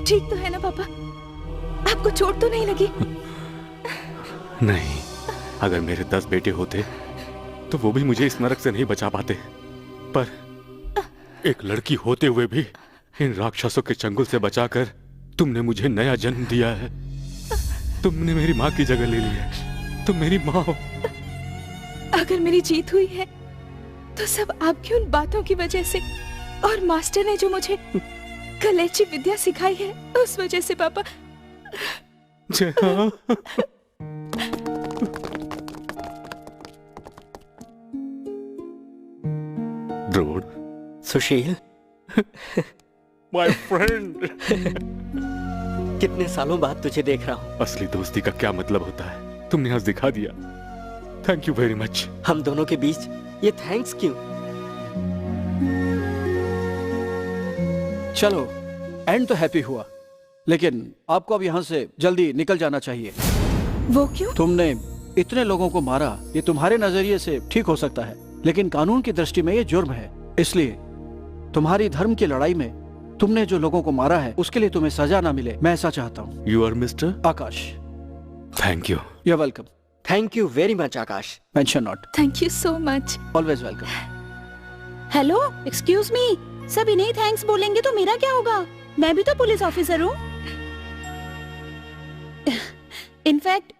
ठीक तो है ना पापा? आपको चोट तो नहीं लगी? नहीं, अगर मेरे 10 बेटे होते तो वो भी मुझे इस नरक से नहीं बचा पाते। पर एक लड़की होते हुए भी इन राक्षसों के चंगुल से बचाकर तुमने मुझे नया जन्म दिया है। तुमने मेरी माँ की जगह ले ली है। तुम मेरी माँ हो। अगर मेरी जीत हुई है तो सब आपकी उन बातों की वजह से, और मास्टर ने जो मुझे कलेची विद्या सिखाई है उस वजह से पापा। सुशील, माय फ्रेंड। कितने सालों बाद तुझे देख रहा हूँ। असली दोस्ती का क्या मतलब होता है तुमने आज दिखा दिया। Thank you very much. हम दोनों के बीच ये थैंक्स क्यों? चलो, एंड तो हैप्पी हुआ, लेकिन आपको अब यहाँ से जल्दी निकल जाना चाहिए। वो क्यों? तुमने इतने लोगों को मारा, ये तुम्हारे नजरिए से ठीक हो सकता है, लेकिन कानून की दृष्टि में ये जुर्म है। इसलिए तुम्हारी धर्म की लड़ाई में तुमने जो लोगों को मारा है उसके लिए तुम्हें सजा ना मिले, मैं ऐसा चाहता हूँ। You are mister Akash. Thank you. You are welcome. Thank you very much Akash. Mention not. Thank you so much. Always welcome. Hello, excuse me, सब इन्हें थैंक्स बोलेंगे तो मेरा क्या होगा? मैं भी तो पुलिस ऑफिसर हूँ। इनफैक्ट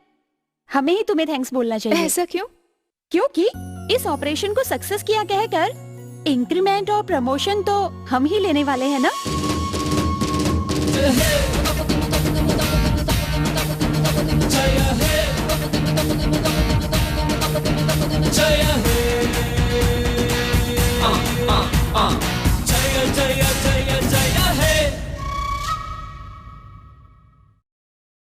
हमें ही तुम्हें थैंक्स बोलना चाहिए। ऐसा क्यों? क्योंकि इस ऑपरेशन को सक्सेस किया कहकर इंक्रीमेंट और प्रमोशन तो हम ही लेने वाले हैं ना।